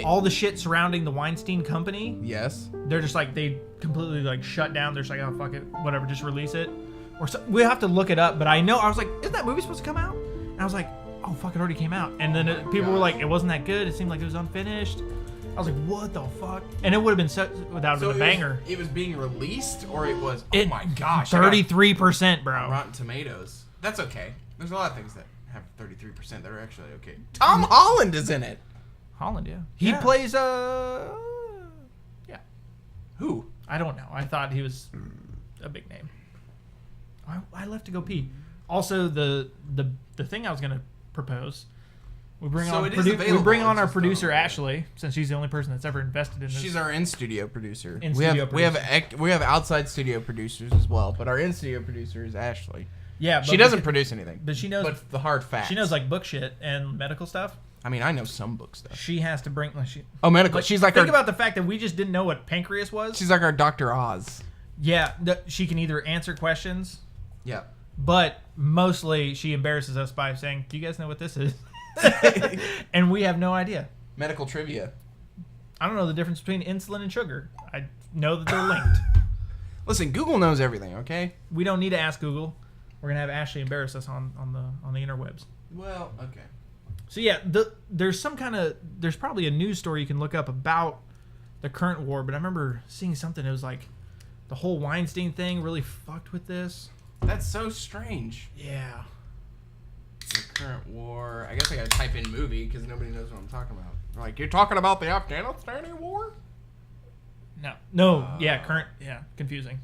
all the shit surrounding the Weinstein company. Yes. They're just like, they completely like shut down. They're just like, oh, fuck it. Whatever, just release it. Or so, we have to look it up, but I know, I was like, isn't that movie supposed to come out? And I was like, oh, fuck, it already came out. And then people were like, it wasn't that good. It seemed like it was unfinished. I was like, what the fuck? And it would have been without a banger. It was being released, or it was? Oh my gosh, 33%, bro. Rotten Tomatoes. That's okay. There's a lot of things that have 33% that are actually okay. Tom Holland is in it. Holland, yeah. He Yeah. plays yeah. Who? I don't know. I thought he was a big name. I left to go pee. Also, the thing I was gonna propose. We bring So on it is available, we bring on it's our just producer not- Ashley, since she's the only person that's ever invested in this. She's our in-studio producer. In-studio we have outside studio producers as well, but our in-studio producer is Ashley. yeah, but She doesn't produce anything, but she knows. but the hard facts. She knows like book shit and medical stuff. I mean, I know some book stuff. She has to bring. Medical. She's like think our. about the fact that we just didn't know what pancreas was. She's like our Dr. Oz. Yeah, she can either answer questions, Yeah. but mostly she embarrasses us by saying, "Do you guys know what this is?" And we have no idea. Medical trivia. I don't know the difference between insulin and sugar. I know that they're linked. Listen, Google knows everything, okay? We don't need to ask Google. We're gonna have Ashley embarrass us on the interwebs. Well, okay. So yeah, there's probably a news story you can look up about the current war, but I remember seeing something. It was like the whole Weinstein thing really fucked with this. That's so strange. Yeah. The current war. I guess I gotta type in movie because nobody knows what I'm talking about. Like, you're talking about the Afghanistan war? No. Current. Yeah, confusing.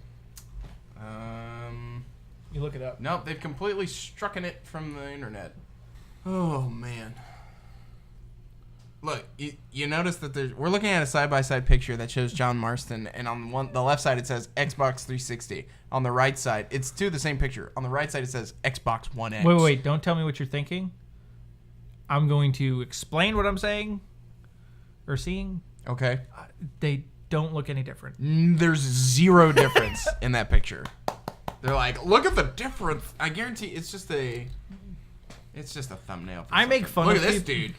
You look it up. Nope, they've completely strucken it from the internet. Oh, man. Look, you notice that we're looking at a side-by-side picture that shows John Marston, and on the left side it says Xbox 360. On the right side, it's the same picture. On the right side it says Xbox One X. Wait, don't tell me what you're thinking. I'm going to explain what I'm saying or seeing. Okay. They don't look any different. There's zero difference in that picture. They're like, look at the difference. I guarantee it's just a thumbnail. I make fun look of at this dude.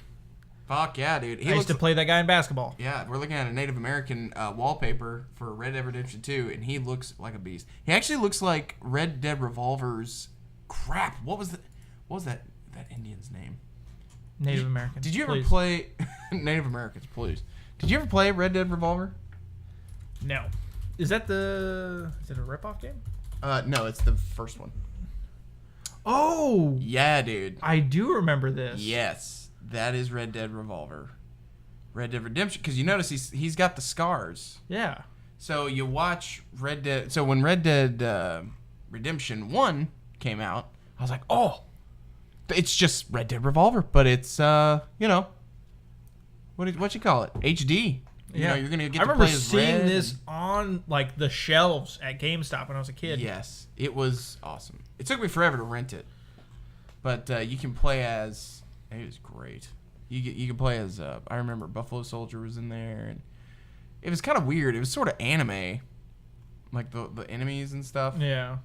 Fuck yeah, dude. I used to play that guy in basketball. Yeah, we're looking at a Native American wallpaper for Red Dead Redemption 2, and he looks like a beast. He actually looks like Red Dead Revolver's crap. What was that Indian's name? Native American. Did you ever play Native Americans? Please. Did you ever play Red Dead Revolver? No. Is it a rip-off game? No, it's the first one. Oh! Yeah, dude. I do remember this. Yes, that is Red Dead Revolver. Red Dead Redemption, because you notice he's got the scars. Yeah. So you watch Red Dead. So when Red Dead Redemption 1 came out, I was like, oh, it's just Red Dead Revolver, but it's what you call it? HD. You know, you're gonna get. I to remember play as seeing Red this on like the shelves at GameStop when I was a kid. Yes, it was awesome. It took me forever to rent it, but you can play as. It was great. You can play as. I remember Buffalo Soldier was in there, and it was kind of weird. It was sort of anime, like the enemies and stuff. Yeah,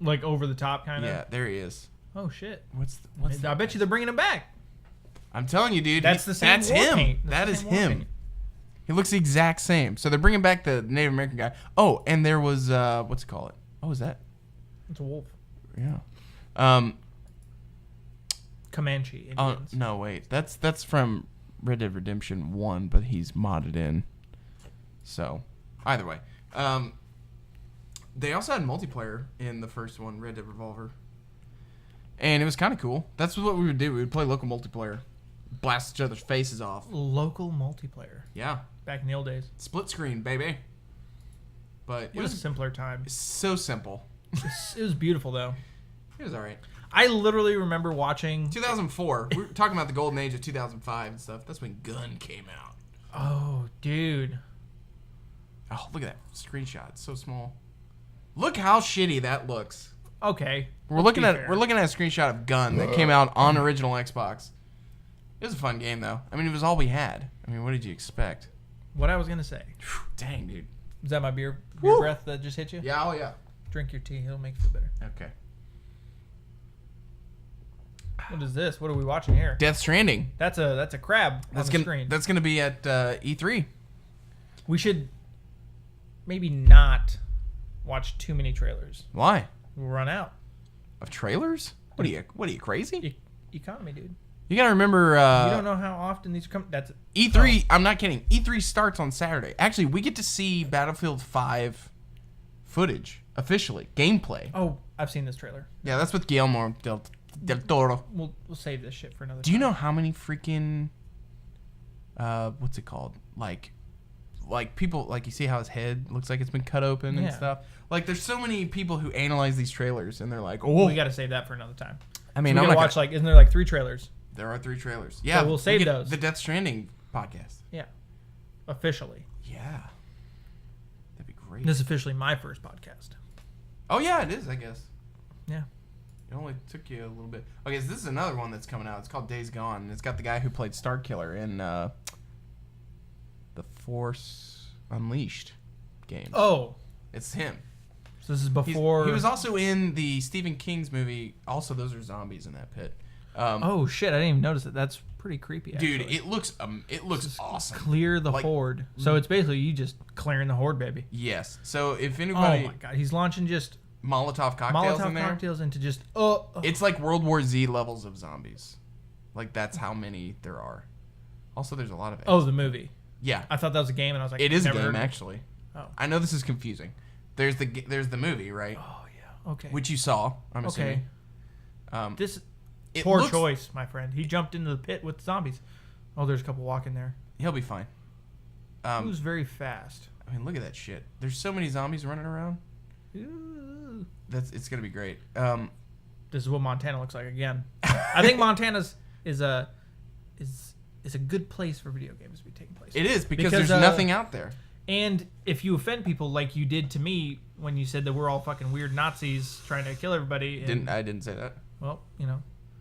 like over the top kind of. Yeah, there he is. Oh shit! What's I bet you they're bringing him back. I'm telling you, dude. That's the same. That's war him. paint. That is him. He looks the exact same. So they're bringing back the Native American guy. Oh, and there was what's it called? Oh, is that? It's a wolf. Yeah. Comanche Indians. Oh no, wait. That's from Red Dead Redemption 1, but he's modded in. So, either way, they also had multiplayer in the first one, Red Dead Revolver, and it was kind of cool. That's what we would do. We would play local multiplayer, blast each other's faces off. Local multiplayer. Yeah. Back in the old days. Split screen, baby. But it was a simpler time. So simple. It was beautiful though. It was all right. I literally remember watching 2004. We were talking about the golden age of 2005 and stuff. That's when Gun came out. Oh, dude. Oh, look at that screenshot. It's so small. Look how shitty that looks. Okay. We're looking at a screenshot of Gun that came out on original Xbox. It was a fun game though. I mean, it was all we had. I mean, what did you expect? What I was gonna say. Dang, dude. Is that my beer breath that just hit you? Yeah, oh yeah. Drink your tea. It'll make you feel better. Okay. What is this? What are we watching here? Death Stranding. That's a crab on the screen. That's gonna be at E3. We should maybe not watch too many trailers. Why? We'll run out of trailers. What are you crazy? Economy, dude. You gotta remember. You don't know how often these are coming. That's E3. Oh. I'm not kidding. E3 starts on Saturday. Actually, we get to see Battlefield 5 footage officially, gameplay. Oh, I've seen this trailer. Yeah, that's with Guillermo del Toro. We'll save this shit for another time. Do you know how many freaking what's it called? Like people, like, you see how his head looks like it's been cut open and stuff. Like, there's so many people who analyze these trailers and they're like, oh, we got to save that for another time. I mean, I'm gonna watch isn't there like 3 trailers? There are 3 trailers. Yeah, so we'll save those. The Death Stranding podcast. Yeah, officially. Yeah, that'd be great. This is officially my first podcast. Oh yeah, it is. I guess. Yeah. It only took you a little bit. Okay, so this is another one that's coming out. It's called Days Gone. And it's got the guy who played Starkiller in the Force Unleashed games. Oh, it's him. So this is before. He was also in the Stephen King's movie. Also, those are zombies in that pit. Oh shit! I didn't even notice it. That's pretty creepy. Actually. Dude, it looks awesome. Clear the horde. So it's basically you just clearing the horde, baby. Yes. So if anybody, oh my god, he's launching just Molotov cocktails in there. Cocktails into just It's like World War Z levels of zombies. Like that's how many there are. Also, there's a lot of it. Oh, the movie. Yeah. I thought that was a game, and I was like, it is a never game heard actually. Oh. I know this is confusing. There's the movie, right? Oh yeah. Okay. Which you saw, I'm assuming. This It poor looks- choice, my friend. He jumped into the pit with zombies. Oh, there's a couple walking there. He'll be fine. He was very fast. I mean, look at that shit. There's so many zombies running around. Ooh. It's gonna be great. This is what Montana looks like again. I think Montana's is a good place for video games to be taking place. It is because there's nothing out there. And if you offend people like you did to me when you said that we're all fucking weird Nazis trying to kill everybody, I didn't say that. Well,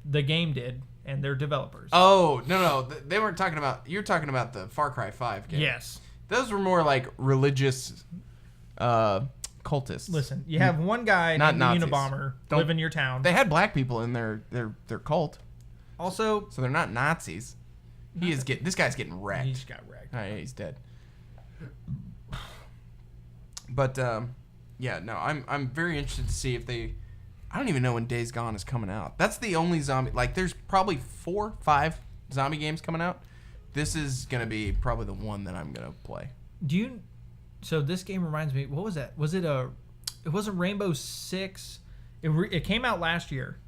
the game did, and they're developers. Oh no, they weren't talking about. You're talking about the Far Cry 5 game. Yes. Those were more like religious cultists. Listen, you have one guy Not named the Nazis. Unabomber live in your town. They had black people in their cult, Also, so they're not Nazis. This guy's getting wrecked. he just got wrecked. Oh, yeah, he's dead. But yeah, no, I'm very interested to see if they. I don't even know when Days Gone is coming out. That's the only zombie. Like, there's probably 4, 5 zombie games coming out. This is gonna be probably the one that I'm gonna play. So this game reminds me. What was that? Was it a? It wasn't Rainbow Six. It came out last year.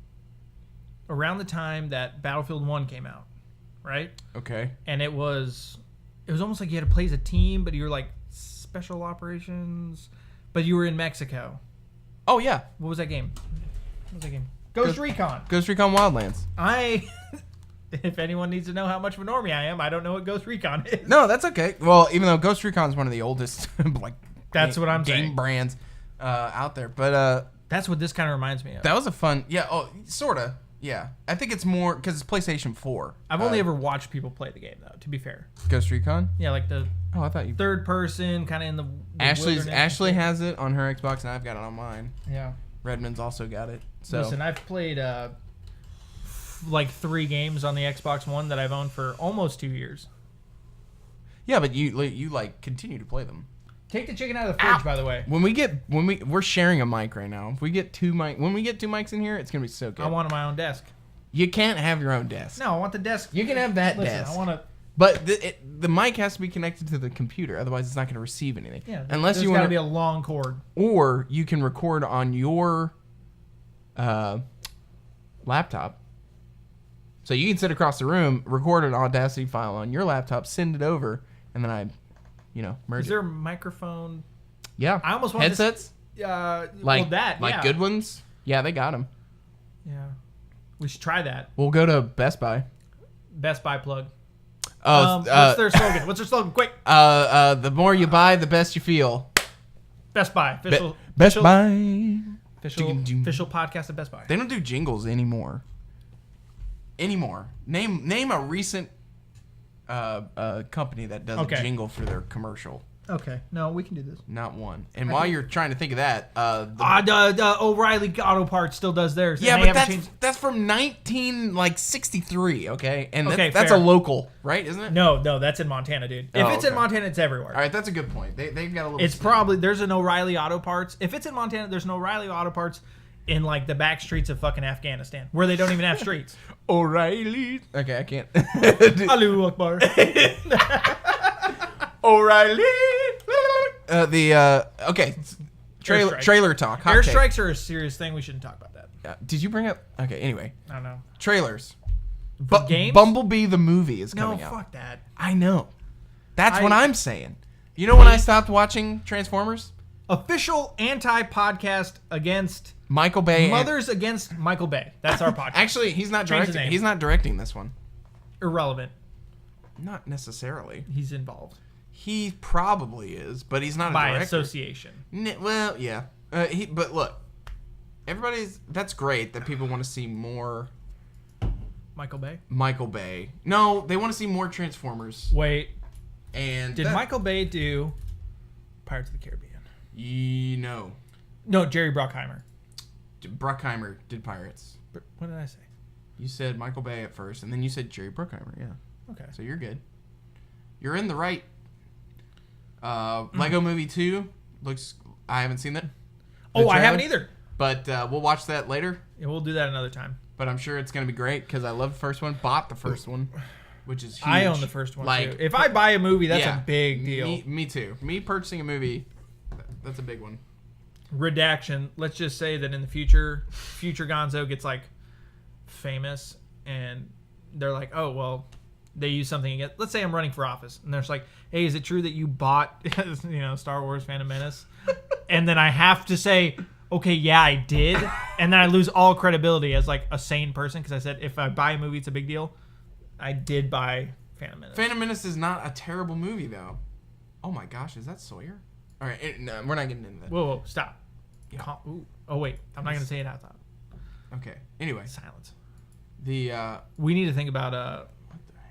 Around the time that Battlefield 1 came out, right? Okay. And it was almost like you had to play as a team, but you were like special operations, but you were in Mexico. Oh yeah. What was that game? Ghost Recon. Ghost Recon Wildlands. If anyone needs to know how much of a normie I am, I don't know what Ghost Recon is. No, that's okay. Well, even though Ghost Recon is one of the oldest that's what I'm game saying. brands out there, but that's what this kind of reminds me of. that was a fun. Yeah. Oh, sorta. Yeah. I think it's more because it's PlayStation 4. I've only ever watched people play the game though. To be fair. Ghost Recon. Yeah, like the. Oh, I thought you. Third person, kind of in the. Ashley has it on her Xbox, and I've got it on mine. Yeah. Redmond's also got it. So listen, I've played like 3 games on the Xbox One that I've owned for almost 2 years. yeah, but you like continue to play them. Take the chicken out of the fridge, by the way. We're sharing a mic right now. If we get when we get 2 mics in here, it's gonna be so good. I want my own desk. You can't have your own desk. No, I want the desk. You can have that Listen, desk. I want to. But the mic has to be connected to the computer, otherwise it's not going to receive anything. Yeah, unless there's you got want to be a long cord. Or you can record on your laptop. So you can sit across the room, record an Audacity file on your laptop, send it over, and then I, merge Is there a microphone? Yeah. I almost want headsets. Like good ones. Yeah, they got them. Yeah, we should try that. We'll go to Best Buy. Best Buy plug. What's their slogan? What's their slogan? Quick. The more you buy, the best you feel. Best Buy. Best Buy. Official podcast at Best Buy. They don't do jingles anymore. Name a recent company that does a jingle for their commercial. Okay. No, we can do this. Not one. And while you're trying to think of that, O'Reilly Auto Parts still does theirs. Yeah, but that's from 1963, okay? And that's fair. a local, right? Isn't it? No, that's in Montana, dude. If it's in Montana, it's everywhere. All right, that's a good point. They've got a little. It's probably there's an O'Reilly Auto Parts. If it's in Montana, there's an O'Reilly Auto Parts in like the back streets of fucking Afghanistan, where they don't even have streets. O'Reilly. Okay, I can't. Allahu Akbar. O'Reilly. Trailer talk. Airstrikes are a serious thing. We shouldn't talk about that. Did you bring up? Okay, anyway. I don't know. Trailers. Games? Bumblebee the movie is coming out. No, fuck that. I know. That's what I'm saying. You know when I stopped watching Transformers? Official anti-podcast against Michael Bay. Mothers against Michael Bay. That's our podcast. Actually, he's not Change his directing. name. He's not directing this one. Irrelevant. Not necessarily. He's involved. He probably is, but he's not a by director. association. Well, yeah. But look, that's great that people want to see more Michael Bay. No, they want to see more Transformers. Wait. And did Michael Bay do Pirates of the Caribbean? No. No, Jerry Bruckheimer. Bruckheimer did Pirates. What did I say? You said Michael Bay at first, and then you said Jerry Bruckheimer. Yeah. Okay. So you're good. You're in the right. Lego Movie 2 looks... I haven't seen that. Oh, I haven't either. But we'll watch that later. Yeah, we'll do that another time. But I'm sure it's going to be great because I love the first one. Bought the first one, which is huge. I own the first one, too. If I buy a movie, that's a big deal. Me too. Me purchasing a movie, that's a big one. Redaction. Let's just say that in the future Gonzo gets, like, famous, and they're like, oh, well, they use something again. Let's say I'm running for office, and they're just like, hey, is it true that you bought, Star Wars Phantom Menace? And then I have to say... okay, yeah, I did. And then I lose all credibility as, like, a sane person because I said if I buy a movie, it's a big deal. I did buy Phantom Menace. Phantom Menace is not a terrible movie, though. Oh, my gosh. Is that Sawyer? All right. No, we're not getting into that. Whoa, stop. Yeah. Oh, wait. I'm not going to say it out loud. Okay. Anyway. Silence. We need to think about...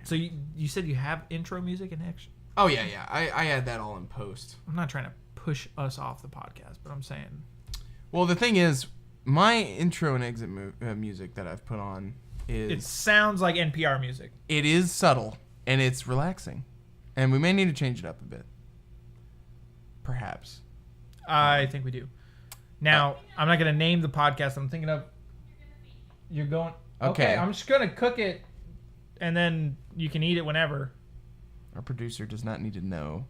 So you said you have intro music and action? Oh, yeah. I had that all in post. I'm not trying to push us off the podcast, but I'm saying... Well, the thing is, my intro and exit music that I've put on is... It sounds like NPR music. It is subtle, and it's relaxing. And we may need to change it up a bit. Perhaps. I think we do. Now, I'm not going to name the podcast. I'm thinking of... You're going... Okay, I'm just going to cook it, and then you can eat it whenever. Our producer does not need to know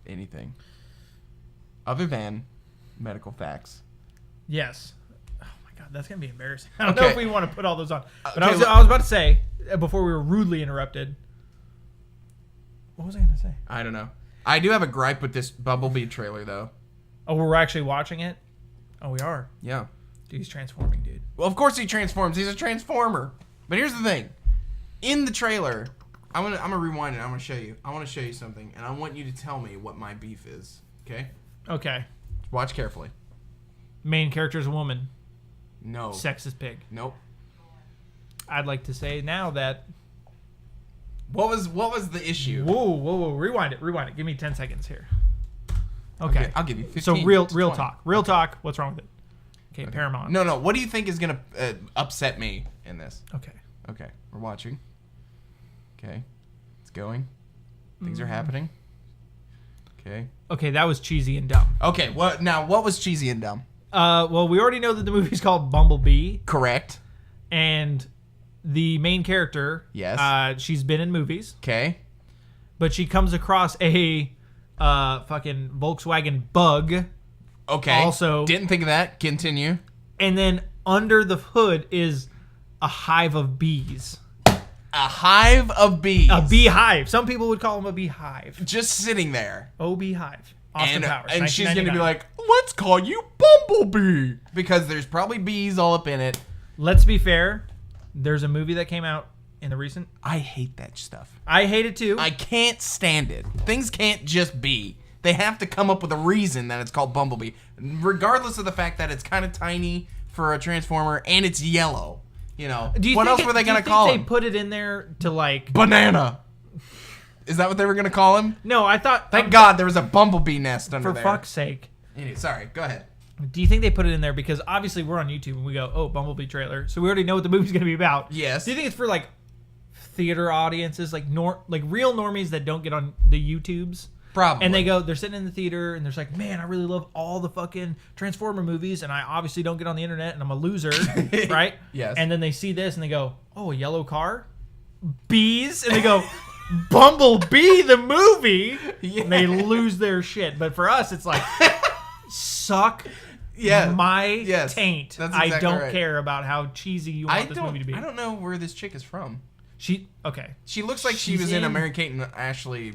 anything. Other than... medical facts. Yes. Oh my god, that's gonna be embarrassing. I don't know if we want to put all those on. But okay, I was about to say before we were rudely interrupted. What was I gonna say? I don't know. I do have a gripe with this Bumblebee trailer though. Oh, we're actually watching it? Oh, we are. Yeah. Dude, he's transforming, dude. Well, of course he transforms. He's a transformer. But here's the thing. In the trailer, I'm gonna rewind it. I'm gonna show you. I want to show you something, and I want you to tell me what my beef is. Okay. Okay. Watch carefully. Main character's a woman. No. Sexist pig. Nope. I'd like to say now that... What was the issue? Whoa. Rewind it. Give me 10 seconds here. Okay. I'll give you 15. So real talk. Real talk. What's wrong with it? Okay, Paramount. No. What do you think is going to upset me in this? Okay. We're watching. Okay. It's going. Things are happening. Okay, that was cheesy and dumb. Okay, what was cheesy and dumb? Well, we already know that the movie's called Bumblebee. Correct. And the main character, yes, she's been in movies. Okay. But she comes across a fucking Volkswagen Bug. Okay. Also, didn't think of that. Continue. And then under the hood is a hive of bees. A hive of bees. A beehive. Some people would call them a beehive. Just sitting there. Oh, beehive. Austin Powers. And she's going to be like, let's call you Bumblebee. Because there's probably bees all up in it. Let's be fair. There's a movie that came out in the recent... I hate that stuff. I hate it too. I can't stand it. Things can't just be. They have to come up with a reason that it's called Bumblebee. Regardless of the fact that it's kind of tiny for a Transformer and it's yellow. What else were they going to call him? They put it in there to like... Banana. Is that what they were going to call him? No, I thought... Thank God there was a bumblebee nest under there. For fuck's sake. Sorry, go ahead. Do you think they put it in there because obviously we're on YouTube and we go, oh, Bumblebee trailer. So we already know what the movie's going to be about. Yes. Do you think it's for like theater audiences, like real normies that don't get on the YouTubes? Probably. And they're sitting in the theater and they're like, man, I really love all the fucking Transformer movies and I obviously don't get on the internet and I'm a loser, right? Yes. And then they see this and they go, oh, a yellow car? Bees? And they go, Bumblebee, the movie? Yeah. And they lose their shit. But for us, it's like, suck my taint. That's exactly I don't right. care about how cheesy you want this movie to be. I don't know where this chick is from. She looks like she was in a Mary Kate and Ashley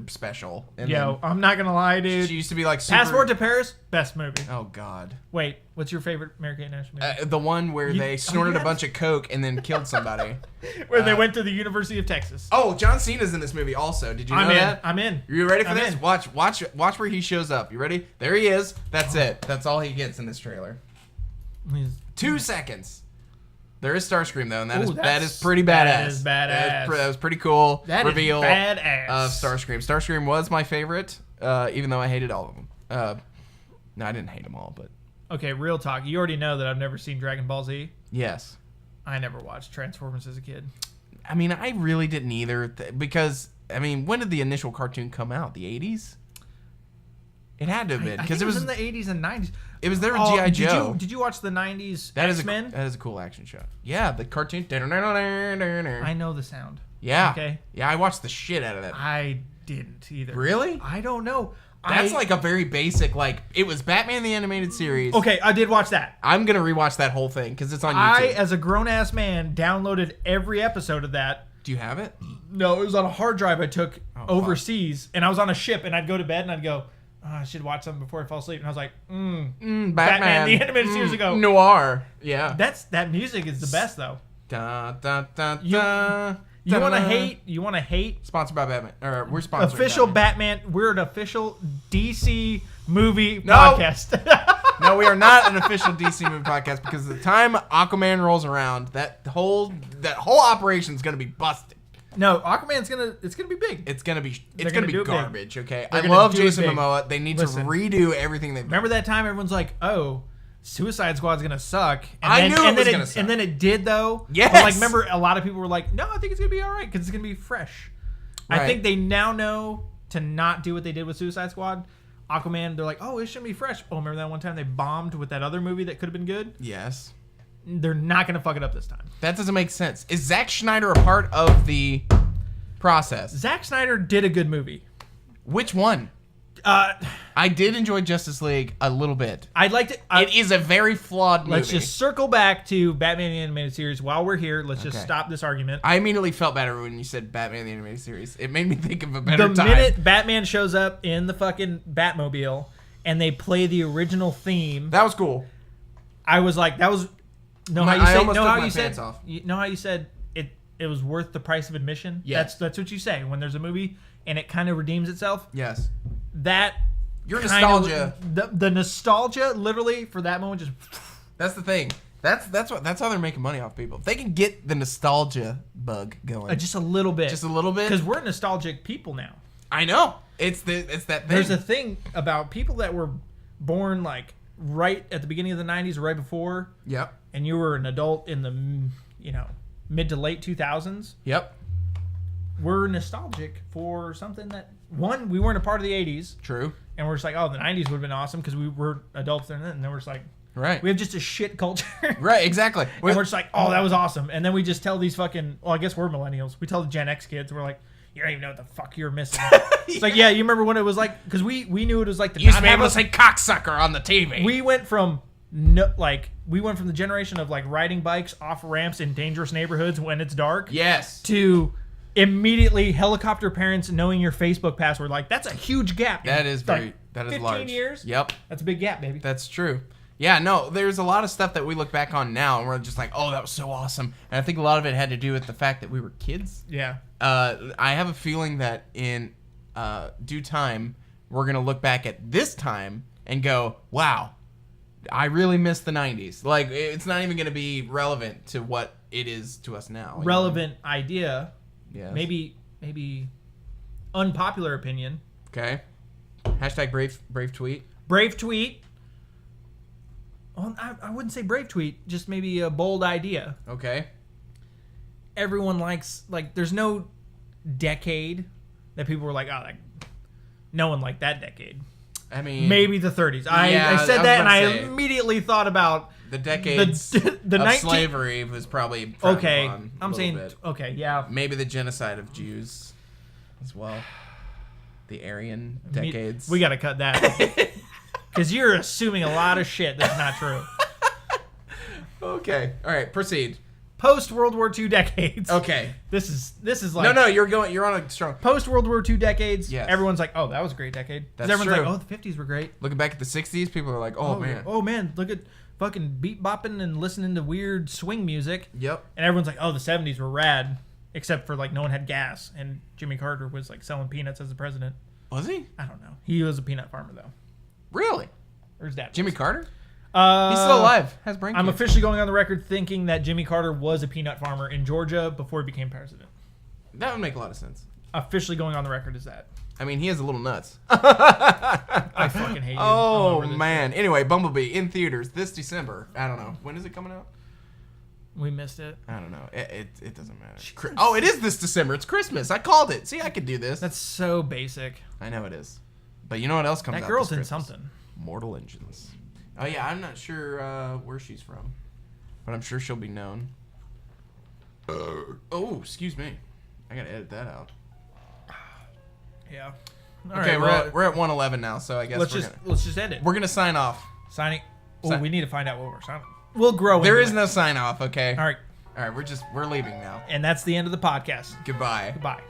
special. And I'm not gonna lie, dude. She used to be like super... Passport to Paris, best movie. Oh God. Wait, what's your favorite Mary Kate and Ashley movie? The one where they snorted a bunch of coke and then killed somebody. Where they went to the University of Texas. Oh, John Cena's in this movie also. Did you know that? I'm in. You ready for this? Watch where he shows up. You ready? There he is. That's it. That's all he gets in this trailer. 2 seconds. There is Starscream though, and that is pretty badass. That is badass. That was pretty cool. Reveal is badass. Of Starscream. Starscream was my favorite, even though I hated all of them. No, I didn't hate them all, but okay, real talk. You already know that I've never seen Dragon Ball Z. Yes. I never watched Transformers as a kid. I mean, I really didn't either because, I mean, when did the initial cartoon come out? The 80s? It had to have been. Because it was in the 80s and 90s. It was there with G.I. Joe. Did you watch the 90s X-Men? That is a cool action show. Yeah, the cartoon. I know the sound. Yeah. Okay. Yeah, I watched the shit out of that. I didn't either. Really? I don't know. That's like a very basic, like, it was Batman the Animated Series. Okay, I did watch that. I'm going to rewatch that whole thing because it's on YouTube. I, as a grown-ass man, downloaded every episode of that. Do you have it? No, it was on a hard drive I took overseas, and I was on a ship, and I'd go to bed, and I'd go, I should watch something before I fall asleep. And I was like, Batman the Animated Series ago. Noir. Yeah. That music is the best, though. Da, da, da, da. You want to hate? Sponsored by Batman. Or we're sponsored official by Batman. We're an official DC movie podcast. No, we are not an official DC movie podcast because the time Aquaman rolls around, that whole operation is going to be busted. No, Aquaman's gonna be big. It's gonna be garbage. Okay, I gonna love do it Jason big. Momoa. They need to redo everything they've done. Remember that time everyone's like, "Oh, Suicide Squad's gonna suck." And I knew it was gonna suck. And then it did though. Yes. But, like, remember, a lot of people were like, "No, I think it's gonna be all right because it's gonna be fresh." Right. I think they now know to not do what they did with Suicide Squad. Aquaman, they're like, "Oh, it shouldn't be fresh." Oh, remember that one time they bombed with that other movie that could have been good? Yes. They're not gonna fuck it up this time. That doesn't make sense. Is Zack Snyder a part of the process? Zack Snyder did a good movie. Which one? I did enjoy Justice League a little bit. I'd like to. It is a very flawed movie. Let's just circle back to Batman the Animated Series while we're here. Let's just stop this argument. I immediately felt better when you said Batman the Animated Series. It made me think of a better time. The minute Batman shows up in the fucking Batmobile and they play the original theme, that was cool. I was like, that was. Know how you said it was worth the price of admission? Yes. That's what you say when there's a movie and it kind of redeems itself. Yes. That your nostalgia. The nostalgia literally for that moment just. That's the thing. That's how they're making money off people. If they can get the nostalgia bug going. Just a little bit. Just a little bit. Because we're nostalgic people now. I know. It's that thing. There's a thing about people that were born like right at the beginning of the 90s or right before. Yep. And you were an adult in the mid to late 2000s. Yep. We're nostalgic for something that, one, we weren't a part of the 80s. True. And we're just like, oh, the 90s would have been awesome because we were adults then. And then we're just like, right. We have just a shit culture. Right, exactly. And we're just like, oh, that was awesome. And then we just tell these fucking, well, I guess we're millennials. We tell the Gen X kids, we're like, you don't even know what the fuck you're missing. It's like, yeah, you remember when it was like, because we knew it was like the you used to be able to say cocksucker on the TV. We went from the generation of like riding bikes off ramps in dangerous neighborhoods when it's dark. Yes. To immediately helicopter parents knowing your Facebook password. Like, that's a huge gap. That is large. 15 years. Yep. That's a big gap, baby. That's true. Yeah, no, there's a lot of stuff that we look back on now and we're just like, oh, that was so awesome. And I think a lot of it had to do with the fact that we were kids. Yeah. I have a feeling that in due time, we're going to look back at this time and go, wow, I really miss the 90s. Like, it's not even going to be relevant to what it is to us now. Relevant idea. Yes. Maybe unpopular opinion. Okay. Hashtag brave tweet. Brave tweet. Well, I wouldn't say brave tweet, just maybe a bold idea. Okay. Everyone likes, like, there's no decade that people were like, oh, like, no one liked that decade. I mean, maybe the 30s. Yeah, I said that, and I immediately thought about the decades of slavery was probably okay. I'm saying bit. Okay, yeah. Maybe the genocide of Jews as well. The Aryan decades. We got to cut that because you're assuming a lot of shit that's not true. Okay, all right, proceed. Post World War II decades. Okay, this is like no. You're on a strong. Post World War II decades. Yes. Everyone's like, oh, that was a great decade. That's everyone's true. like, oh, the 50s were great. Looking back at the 60s, people are like, oh man, look at fucking beat bopping and listening to weird swing music. Yep. And everyone's like, oh, the 70s were rad, except for like no one had gas, and Jimmy Carter was like selling peanuts as the president. Was he? I don't know. He was a peanut farmer though. Really? Or his dad? Jimmy Carter? He's still alive. Has brain cancer. I'm officially going on the record thinking that Jimmy Carter was a peanut farmer in Georgia before he became president. That would make a lot of sense. Officially going on the record as that. I mean, he is a little nuts. I fucking hate you. Oh, man. Anyway, Bumblebee in theaters this December. I don't know. When is it coming out? We missed it. I don't know. It doesn't matter. Oh, it is this December. It's Christmas. I called it. See, I could do this. That's so basic. I know it is. But you know what else comes out That girl's this in Christmas? something. Mortal Engines. Oh, yeah. I'm not sure where she's from. But I'm sure she'll be known. Oh, excuse me. I got to edit that out. Yeah. Okay, right, we're at 111 now, so I guess let's just end it. We're going to sign off. Signing. Oh, we need to find out what we're signing. We'll grow. There is no sign off, okay? All right. All right, we're leaving now. And that's the end of the podcast. Goodbye. Goodbye.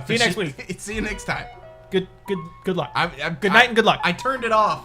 See you next week. See you next time. Good luck. Good night and good luck. I turned it off.